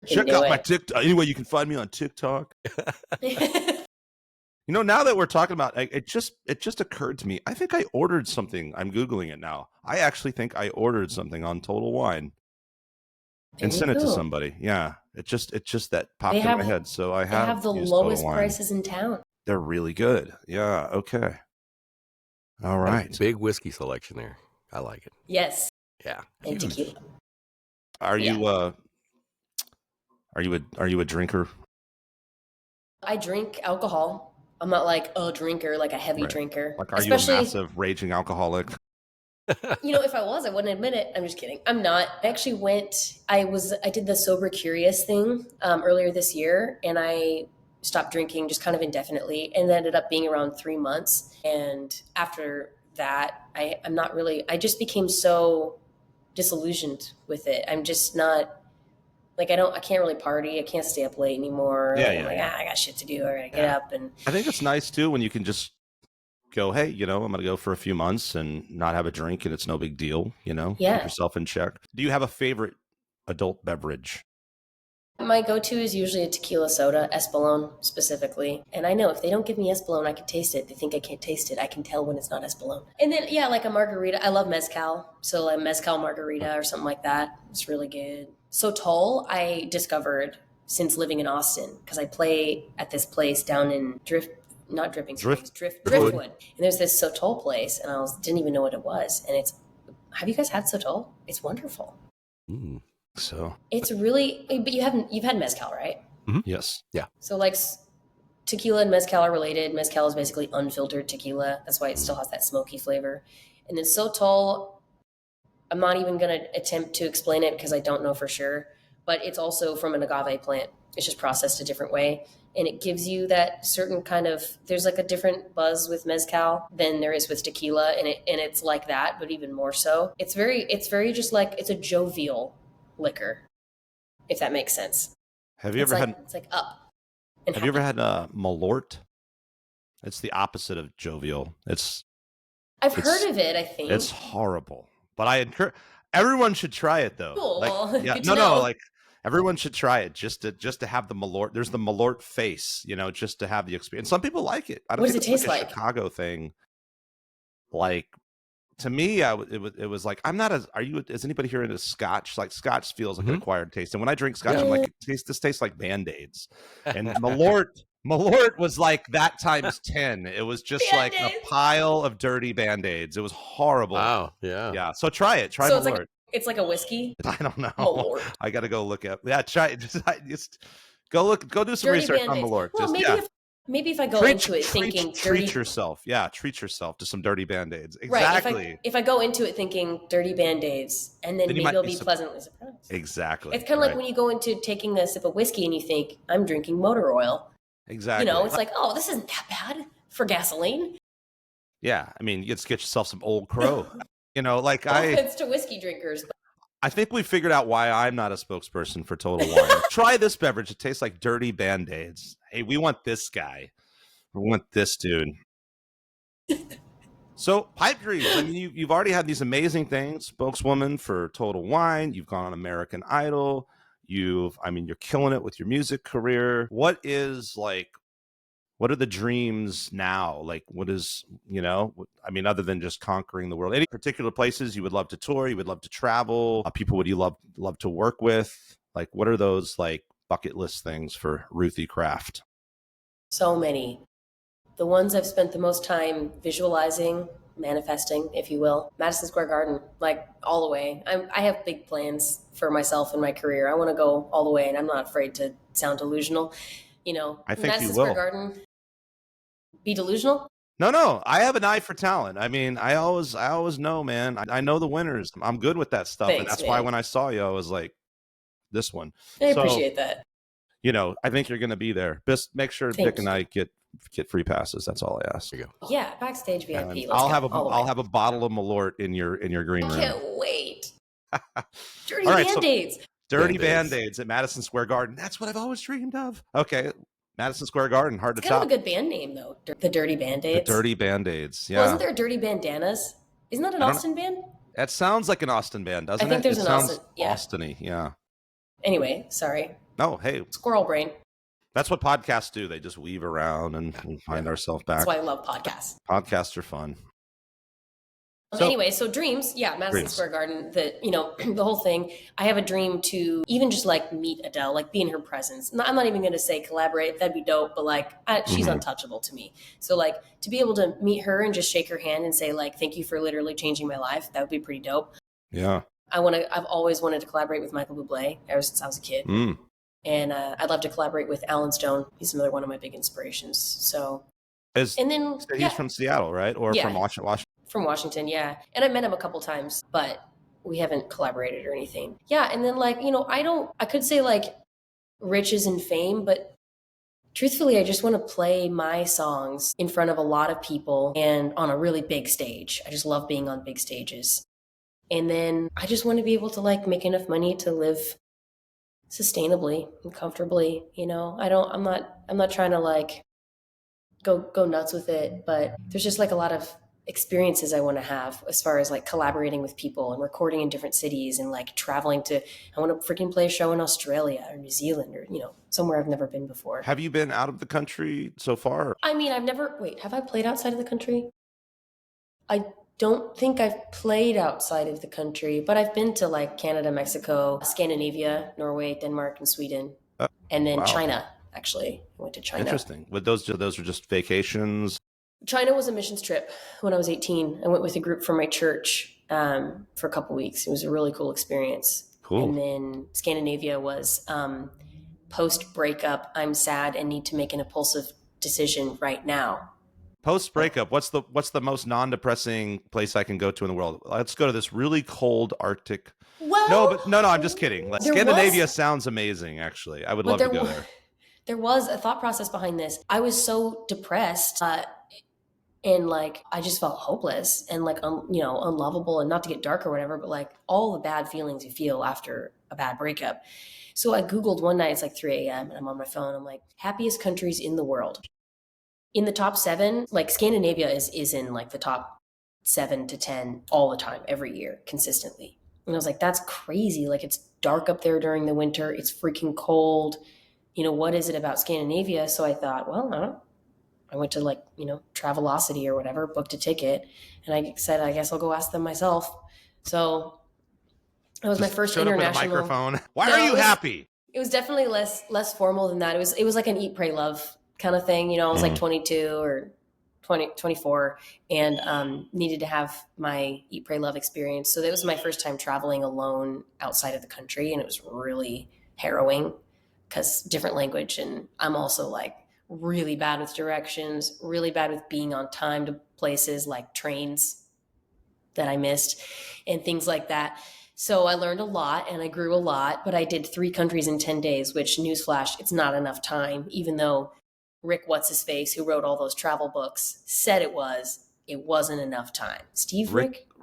Check out my TikTok. Anyway, you can find me on TikTok. Now that we're talking about it just occurred to me. I think I ordered something. I'm Googling it now. I actually think I ordered something on Total Wine and sent it to somebody. Yeah. It just that popped in my head. So I have the lowest prices in town. They're really good. Yeah. Okay. All right. Big whiskey selection there. I like it. Yes. Yeah. And tequila. Are you a drinker? I drink alcohol. I'm not like a drinker, like a heavy drinker. Are you a massive raging alcoholic? If I was, I wouldn't admit it. I'm just kidding. I'm not. I actually I did the Sober Curious thing earlier this year, and I stopped drinking just kind of indefinitely, and ended up being around 3 months. And after that, I just became so disillusioned with it. I'm just not, I can't really party. I can't stay up late anymore. I got shit to do. I gotta get up. And I think it's nice too when you can just go, hey, I'm going to go for a few months and not have a drink, and it's no big deal, keep yourself in check. Do you have a favorite adult beverage? My go-to is usually a tequila soda, Espolón specifically. And I know if they don't give me Espolón, I can taste it. They think I can't taste it. I can tell when it's not Espolón. And then, like a margarita. I love mezcal. So a mezcal margarita or something like that. It's really good. Sotol, I discovered since living in Austin, because I play at this place down in Driftwood. And there's this Sotol place, and I didn't even know what it was. And have you guys had Sotol? It's wonderful. So it's really, but you've had mezcal, right? Mm-hmm. Yes. Yeah. So tequila and mezcal are related. Mezcal is basically unfiltered tequila. That's why it still has that smoky flavor. And then Sotol, I'm not even going to attempt to explain it because I don't know for sure, but it's also from an agave plant. It's just processed a different way. And it gives you that certain kind of, there's a different buzz with mezcal than there is with tequila. And it's like that, but even more so. It's very just it's a jovial liquor, if that makes sense. Have you ever had? It's up. Have you ever had Malort? It's the opposite of jovial. I've heard of it. I think it's horrible, but I encourage everyone should try it though. Cool. Everyone should try it just to have the Malort. There's the Malort face, just to have the experience. Some people like it. I don't what does it taste like? A Chicago thing. To me, it was like, I'm not is anybody here into Scotch? Scotch feels like an acquired taste. And when I drink Scotch, I'm like, this tastes like Band-Aids. And Malort was like that times 10. It was just Band-Aids. Like a pile of dirty Band-Aids. It was horrible. Wow. Yeah. Yeah. So try it. Try Malort. It's like a whiskey? I don't know. Malort. I got to go look up. Yeah, try it. Just Go do some Dirty research on Band-Aids. Malort. Well, Just, maybe if I go into it thinking treat yourself. Yeah, treat yourself to some dirty Band-Aids. Exactly. Right. If I go into it thinking dirty Band-Aids, and then maybe I'll be pleasantly surprised. Exactly. It's kind of like when you go into taking a sip of whiskey and you think, I'm drinking motor oil. Exactly. You know, it's like, oh, this isn't that bad for gasoline. Yeah. I mean, you just get yourself some Old Crow. You know, like no offense to whiskey drinkers. But I think we figured out why I'm not a spokesperson for Total Wine. Try this beverage. It tastes like dirty Band-Aids. Hey, we want this guy. We want this dude. So, pipe dreams. I mean, you've already had these amazing things. Spokeswoman for Total Wine. You've gone on American Idol. You're killing it with your music career. What are the dreams now? Like, what is, other than just conquering the world? Any particular places you would love to tour? You would love to travel? People would you love to work with? Like, what are those like bucket list things for Ruthie Craf? So many. The ones I've spent the most time visualizing, manifesting, if you will, Madison Square Garden, like all the way. I have big plans for myself and my career. I want to go all the way, and I'm not afraid to sound delusional. I think Madison you Square will. Garden. Be delusional? No. I have an eye for talent. I mean, I always know, man. I know the winners. I'm good with that stuff. Thanks, and that's man. why when I saw you, I was like, this one. I appreciate that. I think you're going to be there. Just make sure Vic and I get free passes. That's all I ask. Yeah, backstage VIP. I'll have a bottle of Malort in your green room. I can't wait. Dirty Band-Aids. Dirty Band-Aids at Madison Square Garden. That's what I've always dreamed of. Okay. Madison Square Garden, hard to top. Kind of a good band name, though. The Dirty Band-Aids. The Dirty Band-Aids, yeah. Wasn't there Dirty Bandanas? Isn't that an Austin band? That sounds like an Austin band, doesn't it? I think there's an Austin. Yeah. Austin-y, yeah. Anyway, sorry. No, hey. Squirrel brain. That's what podcasts do. They just weave around and find ourselves back. That's why I love podcasts. Podcasts are fun. So dreams, Madison Square Garden, the whole thing. I have a dream to even just like meet Adele, like be in her presence. I'm not even going to say collaborate, that'd be dope, but like she's untouchable to me. So like to be able to meet her and just shake her hand and say like, thank you for literally changing my life. That would be pretty dope. Yeah. I've always wanted to collaborate with Michael Bublé ever since I was a kid. And I'd love to collaborate with Alan Stone. He's another one of my big inspirations. So, he's from Seattle, right? Or from Washington? From Washington, yeah. And I met him a couple times, but we haven't collaborated or anything. Yeah, and then like, I could say like riches and fame, but truthfully, I just want to play my songs in front of a lot of people and on a really big stage. I just love being on big stages. And then I just want to be able to like make enough money to live sustainably and comfortably. I'm not trying to like go nuts with it, but there's just like a lot of experiences I want to have as far as like collaborating with people and recording in different cities and like traveling I want to freaking play a show in Australia or New Zealand or, somewhere I've never been before. Have you been out of the country so far? I mean, have I played outside of the country? I don't think I've played outside of the country, but I've been to like Canada, Mexico, Scandinavia, Norway, Denmark, and Sweden. And then China, actually. I went to China. Interesting. But those were just vacations? China was a missions trip when I was 18. I went with a group from my church for a couple weeks. It was a really cool experience. Cool. And then Scandinavia was post-breakup, I'm sad and need to make an impulsive decision right now. Post-breakup, what's the most non-depressing place I can go to in the world? Let's go to this really cold Arctic. Well, no, I'm just kidding. Scandinavia sounds amazing, actually. I would love to go there. There was a thought process behind this. I was so depressed and like I just felt hopeless and like unlovable, and not to get dark or whatever, but like all the bad feelings you feel after a bad breakup. So I Googled one night, it's like 3 a.m. and I'm on my phone. I'm like, happiest countries in the world. In the top 7, like Scandinavia is in like the top 7 to 10 all the time, every year, consistently. And I was like, that's crazy. Like it's dark up there during the winter. It's freaking cold. What is it about Scandinavia? So I thought, well, I don't know. I went to like, Travelocity or whatever, booked a ticket. And I said, I guess I'll go ask them myself. So it was my first international. Up with a microphone. Why are you happy? It was definitely less formal than that. It was like an eat, pray, love kind of thing. I was like 22 or 24 and needed to have my eat, pray, love experience. So that was my first time traveling alone outside of the country. And it was really harrowing. because different language. And I'm also like really bad with directions, really bad with being on time to places like trains that I missed and things like that. So I learned a lot and I grew a lot, but I did 3 countries in 10 days, which, newsflash, it's not enough time, even though Rick What's-His-Face, who wrote all those travel books, said it wasn't enough time.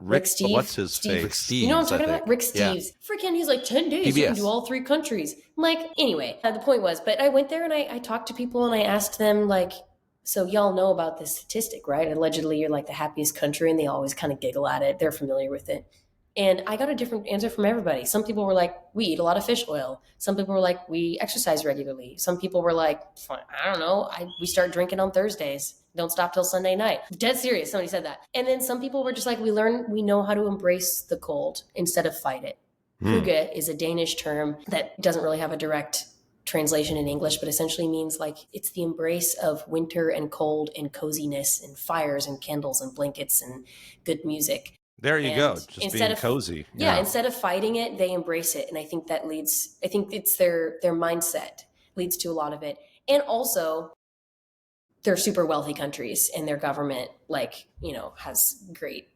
Rick Steve? what's his Steve. face? You know what I'm talking about? Rick Steves. Freaking, he's like, 10 days, PBS. you can do all 3 countries. I'm like, anyway, the point was, but I went there and I talked to people and I asked them, like, so y'all know about this statistic, right? Allegedly, you're like the happiest country, and they always kind of giggle at it. They're familiar with it. And I got a different answer from everybody. Some people were like, we eat a lot of fish oil. Some people were like, we exercise regularly. Some people were like, I don't know, we start drinking on Thursdays. Don't stop till Sunday night. Dead serious, somebody said that. And then some people were just like, we know how to embrace the cold instead of fight it. Hygge is a Danish term that doesn't really have a direct translation in English, but essentially means like it's the embrace of winter and cold and coziness and fires and candles and blankets and good music. There you go. Just being cozy. Yeah, instead of fighting it, they embrace it. And I think I think it's their mindset leads to a lot of it. And also, they're super wealthy countries and their government, like, has great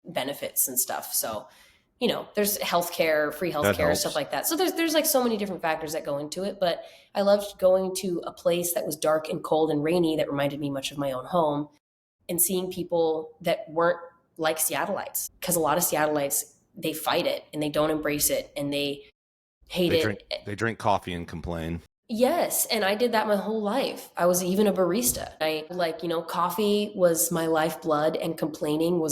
benefits and stuff. So, there's healthcare, free healthcare, stuff like that. So there's like so many different factors that go into it. But I loved going to a place that was dark and cold and rainy that reminded me much of my own home, and seeing people that weren't like Seattleites, because a lot of Seattleites, they fight it and they don't embrace it and they hate it. They drink coffee and complain. Yes. And I did that my whole life. I was even a barista. Coffee was my lifeblood, and complaining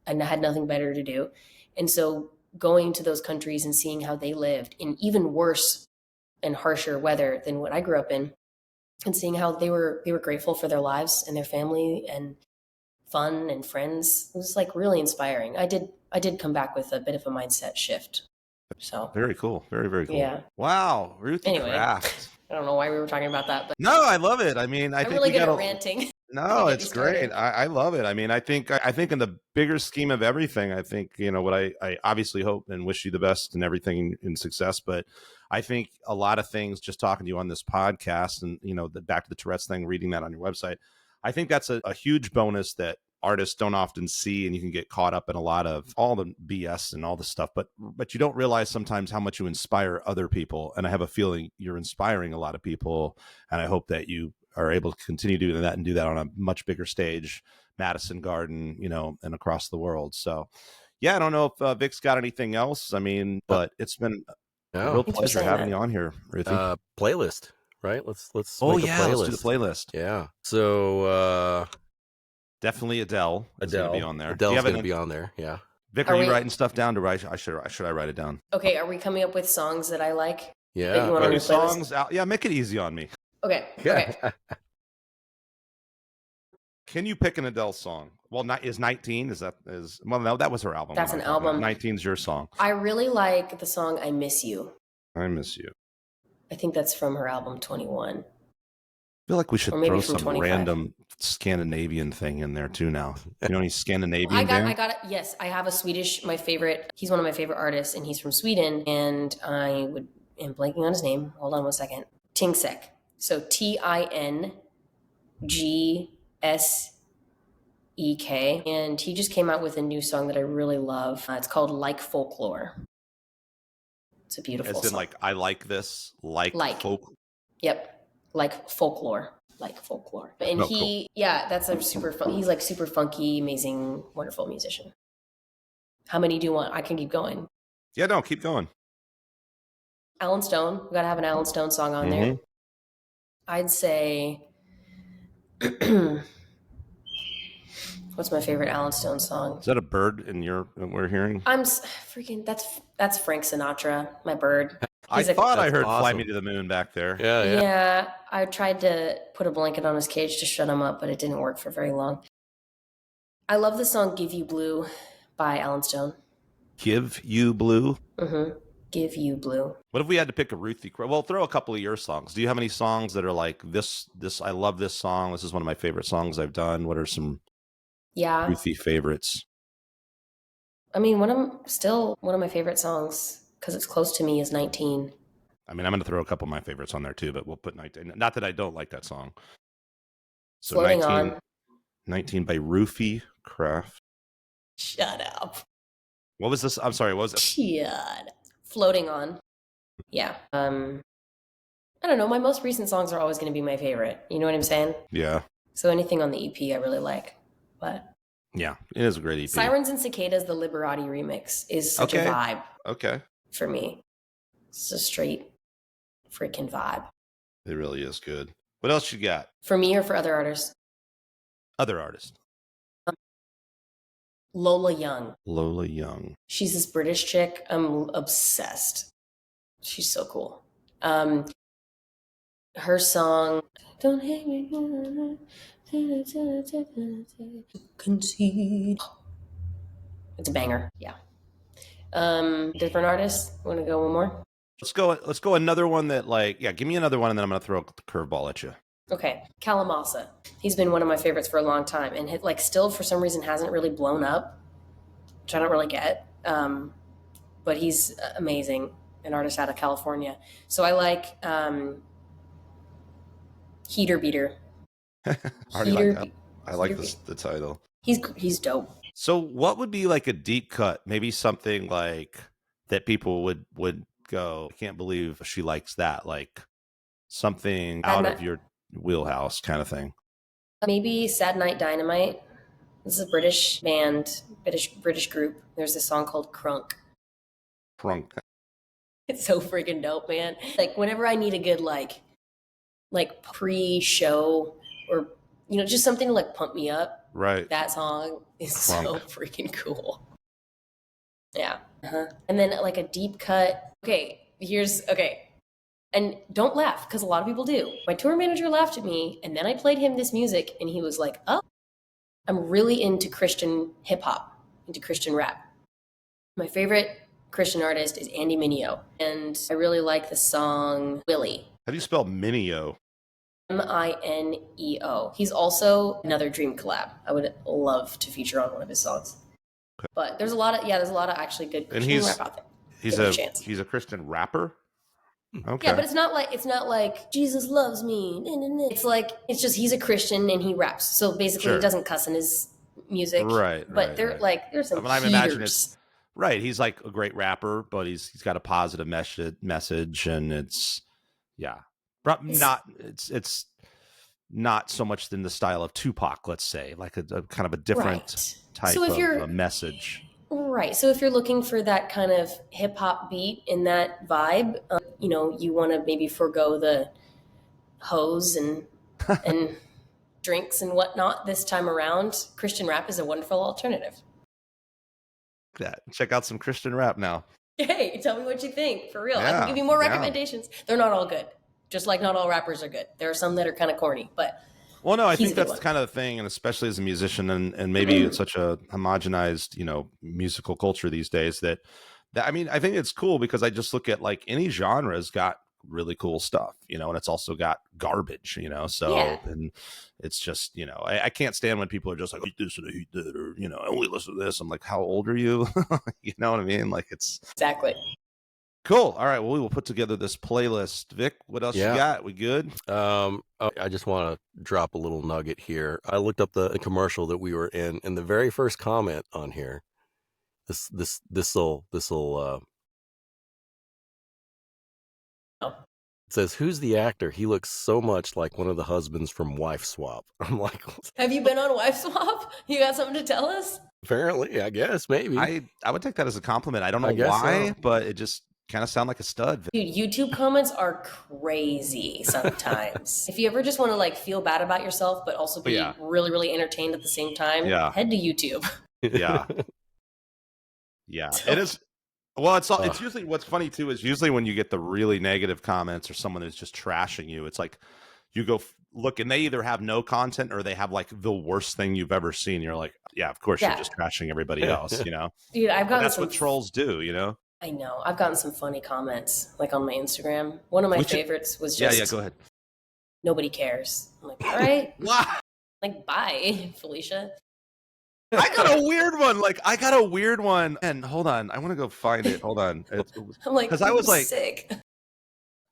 and I had nothing better to do. And so going to those countries and seeing how they lived in even worse and harsher weather than what I grew up in, and seeing how they were grateful for their lives and their family and fun and friends, it was like really inspiring. I did come back with a bit of a mindset shift. So very cool. Very, very cool. Yeah. Wow. Ruthie Craf. I don't know why we were talking about that, but no, I love it. I mean, I'm really good at ranting. No, it's great. I love it. I mean, I think in the bigger scheme of everything, I think, what I obviously hope and wish you the best and everything in success. But I think a lot of things, just talking to you on this podcast and, back to the Tourette's thing, reading that on your website, I think that's a huge bonus that artists don't often see, and you can get caught up in a lot of all the BS and all the stuff, but you don't realize sometimes how much you inspire other people. And I have a feeling you're inspiring a lot of people, and I hope that you are able to continue doing that and do that on a much bigger stage, Madison Garden, and across the world. So yeah, I don't know if Vic's got anything else. I mean, but it's been a real pleasure having you on here, Ruthie. Playlist, right? Let's let's do the playlist. Yeah. So definitely Adele is going to be on there. Adele's going to be on there. Yeah. Vic, are you writing stuff down? Should I write it down? Okay. Are we coming up with songs that I like? Yeah. That you want on the songs out. Yeah. Make it easy on me. Okay. Yeah. Okay. Can you pick an Adele song? Well, is 19? Well, no, that was her album. That's an album. 19's your song. I really like the song "I Miss You." I Miss You. I think that's from her album 21. I feel like we should throw some 25. random Scandinavian thing in there too now. You know any Scandinavian I got it. Yes, I have a Swedish, he's one of my favorite artists, and he's from Sweden, and am blanking on his name. Hold on one second. Tingsek. So Tingsek. And he just came out with a new song that I really love. It's called Like Folklore. It's a beautiful song. As in like, I like this, like folk. Yep. Like folklore. Like folklore. And that's a super fun. He's like super funky, amazing, wonderful musician. How many do you want? I can keep going. Yeah, no, keep going. Alan Stone. We got to have an Alan Stone song on there. I'd say, what's my favorite Alan Stone song? Is that a bird we're hearing? That's Frank Sinatra, my bird. I thought I heard awesome. Fly Me to the Moon back there. Yeah. I tried to put a blanket on his cage to shut him up, but it didn't work for very long. I love the song Give You Blue by Alan Stone. Give You Blue? Mm-hmm. Give You Blue. What if we had to pick a Ruthie Craf? Well, throw a couple of your songs. Do you have any songs that are like this, I love this song. This is one of my favorite songs I've done. What are some Ruthie favorites? I mean, one of my favorite songs, because it's close to me, is 19. I mean, I'm going to throw a couple of my favorites on there too, but we'll put 19. Not that I don't like that song. So Floating 19, On. 19 by Ruthie Craf. Shut up. What was this? I'm sorry. What was it? Shut. Floating On. Yeah. I don't know. My most recent songs are always going to be my favorite. You know what I'm saying? Yeah. So anything on the EP I really like. But yeah, it is a great EP. Sirens and Cicadas, the Liberati remix, is such a vibe. Okay. For me. It's a straight freaking vibe. It really is good. What else you got? For me or for other artists? Other artists. Lola Young. Lola Young. She's this British chick. I'm obsessed. She's so cool. Her song, Don't Hate Me, Concede. It's a banger. Yeah. Different artists. Want to go one more? Let's go another one that give me another one and then I'm going to throw a curveball at you. Okay. Kalamasa. He's been one of my favorites for a long time and still for some reason hasn't really blown up, which I don't really get. But he's amazing, an artist out of California. So I like Heater Beater. I like the title. He's dope. So what would be like a deep cut? Maybe something like that people would go, I can't believe she likes that. Like something out of your wheelhouse kind of thing. Maybe Sad Night Dynamite. This is a British band, British group. There's this song called Crunk. Crunk. It's so freaking dope, man. Like whenever I need a good like pre-show or just something to like pump me up. Right. That song is so freaking cool. Yeah. And then like a deep cut. Okay. And don't laugh because a lot of people do. My tour manager laughed at me and then I played him this music and he was like, oh, I'm really into Christian hip hop, into Christian rap. My favorite Christian artist is Andy Mineo. And I really like the song Willie. How do you spell Mineo? Mineo. He's also another dream collab. I would love to feature on one of his songs. Okay. But there's a lot of actually good Christian rap out there. He's a Christian rapper? Okay. Yeah, but it's not like Jesus loves me. It's just he's a Christian and he raps. So basically he doesn't cuss in his music. Right. But there's some I imagine it's right. He's like a great rapper, but he's got a positive message and it's it's not so much in the style of Tupac, let's say, like a kind of a different type of a message. Right. So if you're looking for that kind of hip hop beat in that vibe, you want to maybe forego the hoes and drinks and whatnot this time around. Christian rap is a wonderful alternative. Check out some Christian rap now. Hey, tell me what you think. For real. I can give you more recommendations. They're not all good. Just like not all rappers are good. There are some that are kind of corny, but well, no, I think that's kind of the thing, and especially as a musician, and maybe it's such a homogenized, musical culture these days that I mean, I think it's cool because I just look at like any genre's got really cool stuff, and it's also got garbage, and it's just, I can't stand when people are just like, I hate this and I hate that, or, I only listen to this. I'm like, how old are you? You know what I mean? Like it's exactly. Cool. All right. Well, we will put together this playlist. Vic, what else you got? We good? I just want to drop a little nugget here. I looked up the commercial that we were in, and the very first comment on here, this'll it says, "Who's the actor? He looks so much like one of the husbands from Wife Swap." I'm like, have you been on Wife Swap? You got something to tell us? Apparently, I guess maybe. I would take that as a compliment. I don't know why, but it just kind of sound like a stud. Dude, YouTube comments are crazy sometimes. If you ever just want to like feel bad about yourself, but also be really, really entertained at the same time, head to YouTube. Yeah. It is. Well, it's usually what's funny too is usually when you get the really negative comments or someone is just trashing you, it's like you go look and they either have no content or they have like the worst thing you've ever seen. You're like, yeah, of course you're just trashing everybody else, Dude, I've gotten that's what trolls do, I know. I've gotten some funny comments, like on my Instagram. One of my favorites was just, yeah, go ahead. Nobody cares. I'm like, all right. Like, bye, Felicia. I got a weird one. And hold on, I want to go find it. Hold on. I'm like, because I was like, sick.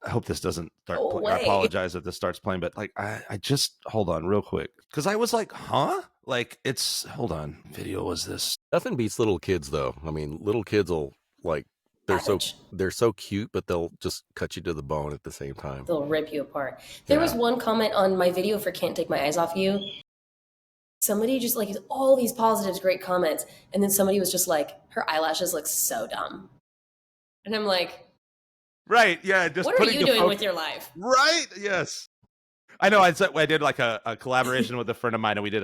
I hope this doesn't start Go playing. I away. apologize if this starts playing, but like, I just, hold on real quick. Cause I was like, huh? Like hold on. Video was this. Nothing beats little kids though. I mean, little kids will like, they're so cute, but they'll just cut you to the bone at the same time. They'll rip you apart. There was one comment on my video for Can't Take My Eyes Off You. Somebody just like all these positives, great comments. And then somebody was just like, her eyelashes look so dumb. And I'm like, right. Yeah. Just what are you doing with your life? Right. Yes. I know. I did like a collaboration with a friend of mine, and we did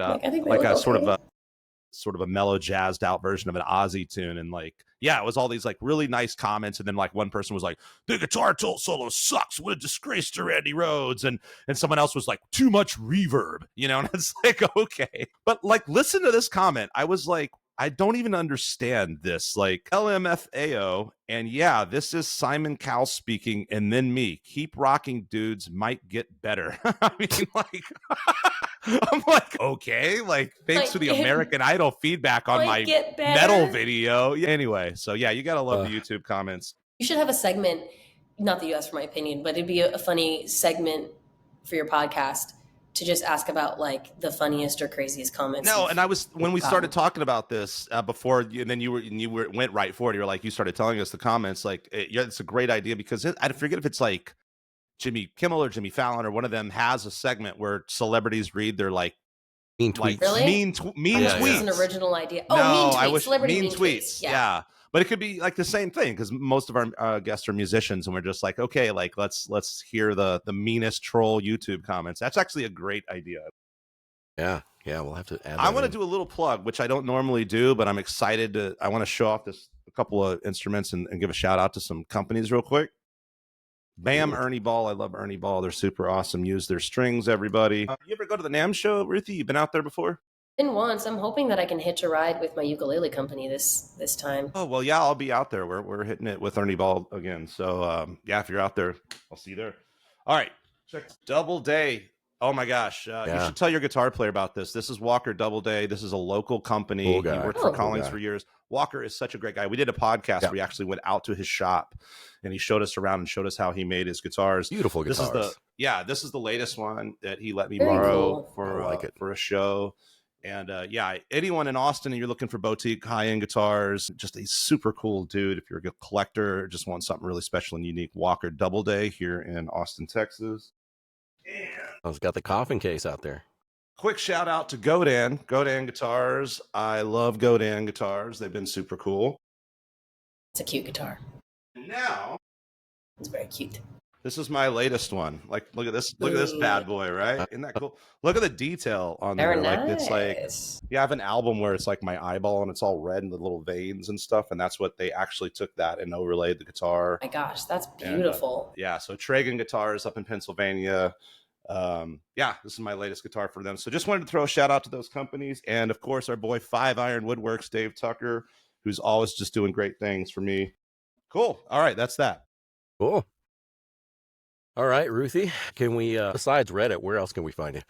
sort of a mellow jazzed out version of an Ozzy tune. And like, yeah, it was all these like really nice comments. And then like one person was like, the guitar solo sucks. What a disgrace to Randy Rhoads. And someone else was like, too much reverb, you know? And it's like, okay. But like, listen to this comment. I was like, I don't even understand this. Like LMFAO. And yeah, this is Simon Cowell speaking. And then me. Keep rocking, dudes. Might get better. I mean, like, I'm like, okay, like, thanks for the American Idol feedback on my metal video. Anyway, so yeah, you gotta love the YouTube comments. You should have a segment, not that you asked for my opinion, but it'd be a funny segment for your podcast to just ask about like the funniest or craziest comments. No, and I was, when we started talking about this before, and then you went right for it. You were like, you started telling us the comments, like, it's a great idea, because I forget if it's like Jimmy Kimmel or Jimmy Fallon or one of them has a segment where celebrities read their like mean tweets. Really? Mean tweets. It's an original idea. Oh, no, mean tweets. I wish Celebrity mean tweets. Yeah. But it could be like the same thing, because most of our guests are musicians, and we're just like, okay, like let's hear the meanest troll YouTube comments. That's actually a great idea. Yeah, we'll have to add that. I want to do a little plug, which I don't normally do, but I'm excited to. I want to show off a couple of instruments and give a shout out to some companies real quick. Bam, Ernie Ball. I love Ernie Ball. They're super awesome. Use their strings, everybody. You ever go to the NAMM show, Ruthie? You been out there before? Been once. I'm hoping that I can hitch a ride with my ukulele company this time. Oh, well, yeah, I'll be out there. We're hitting it with Ernie Ball again. So, yeah, if you're out there, I'll see you there. All right. Check Doubleday. Oh, my gosh. You should tell your guitar player about this. This is Walker Doubleday. This is a local company. He worked for Collings for years. Walker is such a great guy. We did a podcast where we actually went out to his shop, and he showed us around and showed us how he made his guitars. Beautiful guitars. This is the latest one that he let me borrow for a show. And anyone in Austin and you're looking for boutique high-end guitars, just a super cool dude. If you're a collector, just want something really special and unique, Walker Doubleday here in Austin, Texas. And I've got the coffin case out there. Quick shout out to Godan Guitars. I love Godan guitars. They've been super cool. It's a cute guitar. Now, it's very cute. This is my latest one. Like, look at this. Look at this bad boy, right? Isn't that cool? Look at the detail on there. Very like, nice. It's like, I have an album where it's like my eyeball and it's all red and the little veins and stuff. And that's what they actually took that and overlaid the guitar. Oh my gosh, that's beautiful. And, so Tragan Guitars up in Pennsylvania. This is my latest guitar for them. So just wanted to throw a shout out to those companies. And of course, our boy 5 Iron Woodworks, Dave Tucker, who's always just doing great things for me. Cool. All right. That's that. Cool. All right, Ruthie, can we, besides Reddit, where else can we find you?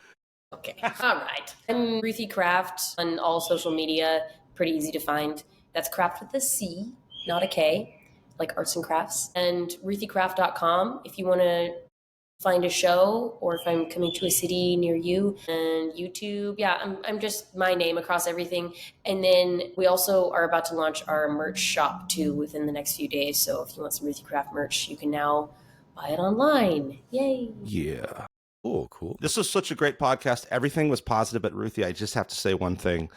Okay. All right. I'm Ruthie Craf on all social media. Pretty easy to find. That's Craft with a C, not a K, like arts and crafts. And ruthiecraft.com if you want to find a show or if I'm coming to a city near you. And YouTube, I'm just my name across everything. And then we also are about to launch our merch shop too within the next few days. So if you want some Ruthie Craf merch, you can now buy it online. Yay. Yeah. Cool. This was such a great podcast. Everything was positive, but Ruthie, I just have to say one thing.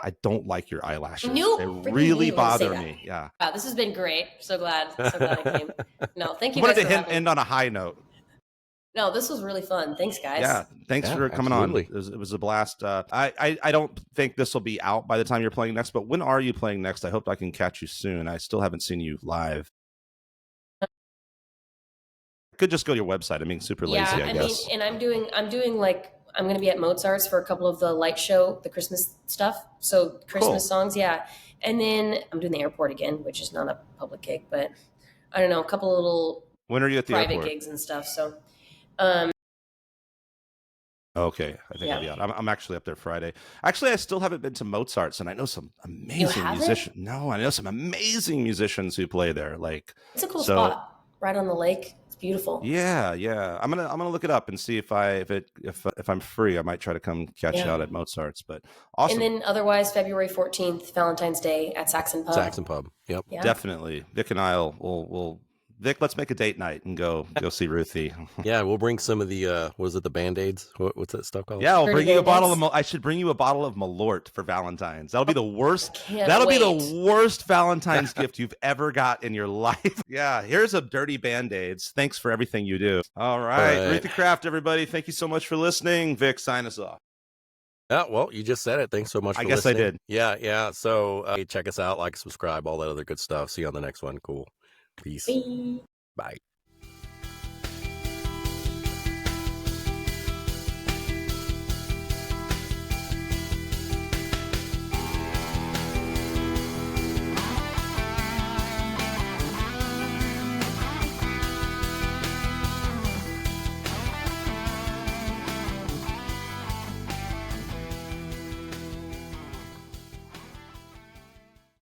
I don't like your eyelashes. They really bother me. Yeah. Wow, this has been great. So glad I came. No, thank you. I wanted to end on a high note. No, this was really fun. Thanks, guys. Yeah, thanks for coming on. It was a blast. I don't think this will be out by the time you're playing next, but when are you playing next? I hope I can catch you soon. I still haven't seen you live. Could just go to your website. I'm being super lazy, I guess. And I'm doing like, I'm going to be at Mozart's for a couple of the light show, the Christmas stuff. So Christmas songs. Yeah. And then I'm doing the airport again, which is not a public gig, but I don't know, a couple of little when are you at the private airport? Gigs and stuff. So, okay. I think I'll be out. I'm actually up there Friday. Actually, I still haven't been to Mozart's, and I know some amazing musicians. No, I know some amazing musicians who play there. Like, it's a cool spot right on the lake. It's beautiful. Yeah. I'm gonna look it up and see if I'm free. I might try to come catch out at Mozart's. But awesome. And then otherwise, February 14th, Valentine's Day at Saxon Pub. Saxon Pub. Yep. Yeah. Definitely. Vic and will Vic, let's make a date night and go see Ruthie. Yeah, we'll bring some of the what was it, the Band-Aids? What's that stuff called? Yeah, I'll bring you a bottle of I should bring you a bottle of Malort for Valentine's. That'll be the worst. That'll be the worst Valentine's gift you've ever got in your life. Yeah, here's a dirty Band-Aids. Thanks for everything you do. All right. Ruthie Craf, everybody. Thank you so much for listening. Vic, sign us off. Yeah, well, you just said it. Thanks so much for listening. I guess I did. Yeah. So check us out, like, subscribe, all that other good stuff. See you on the next one. Cool. Peace. Bye. Bye.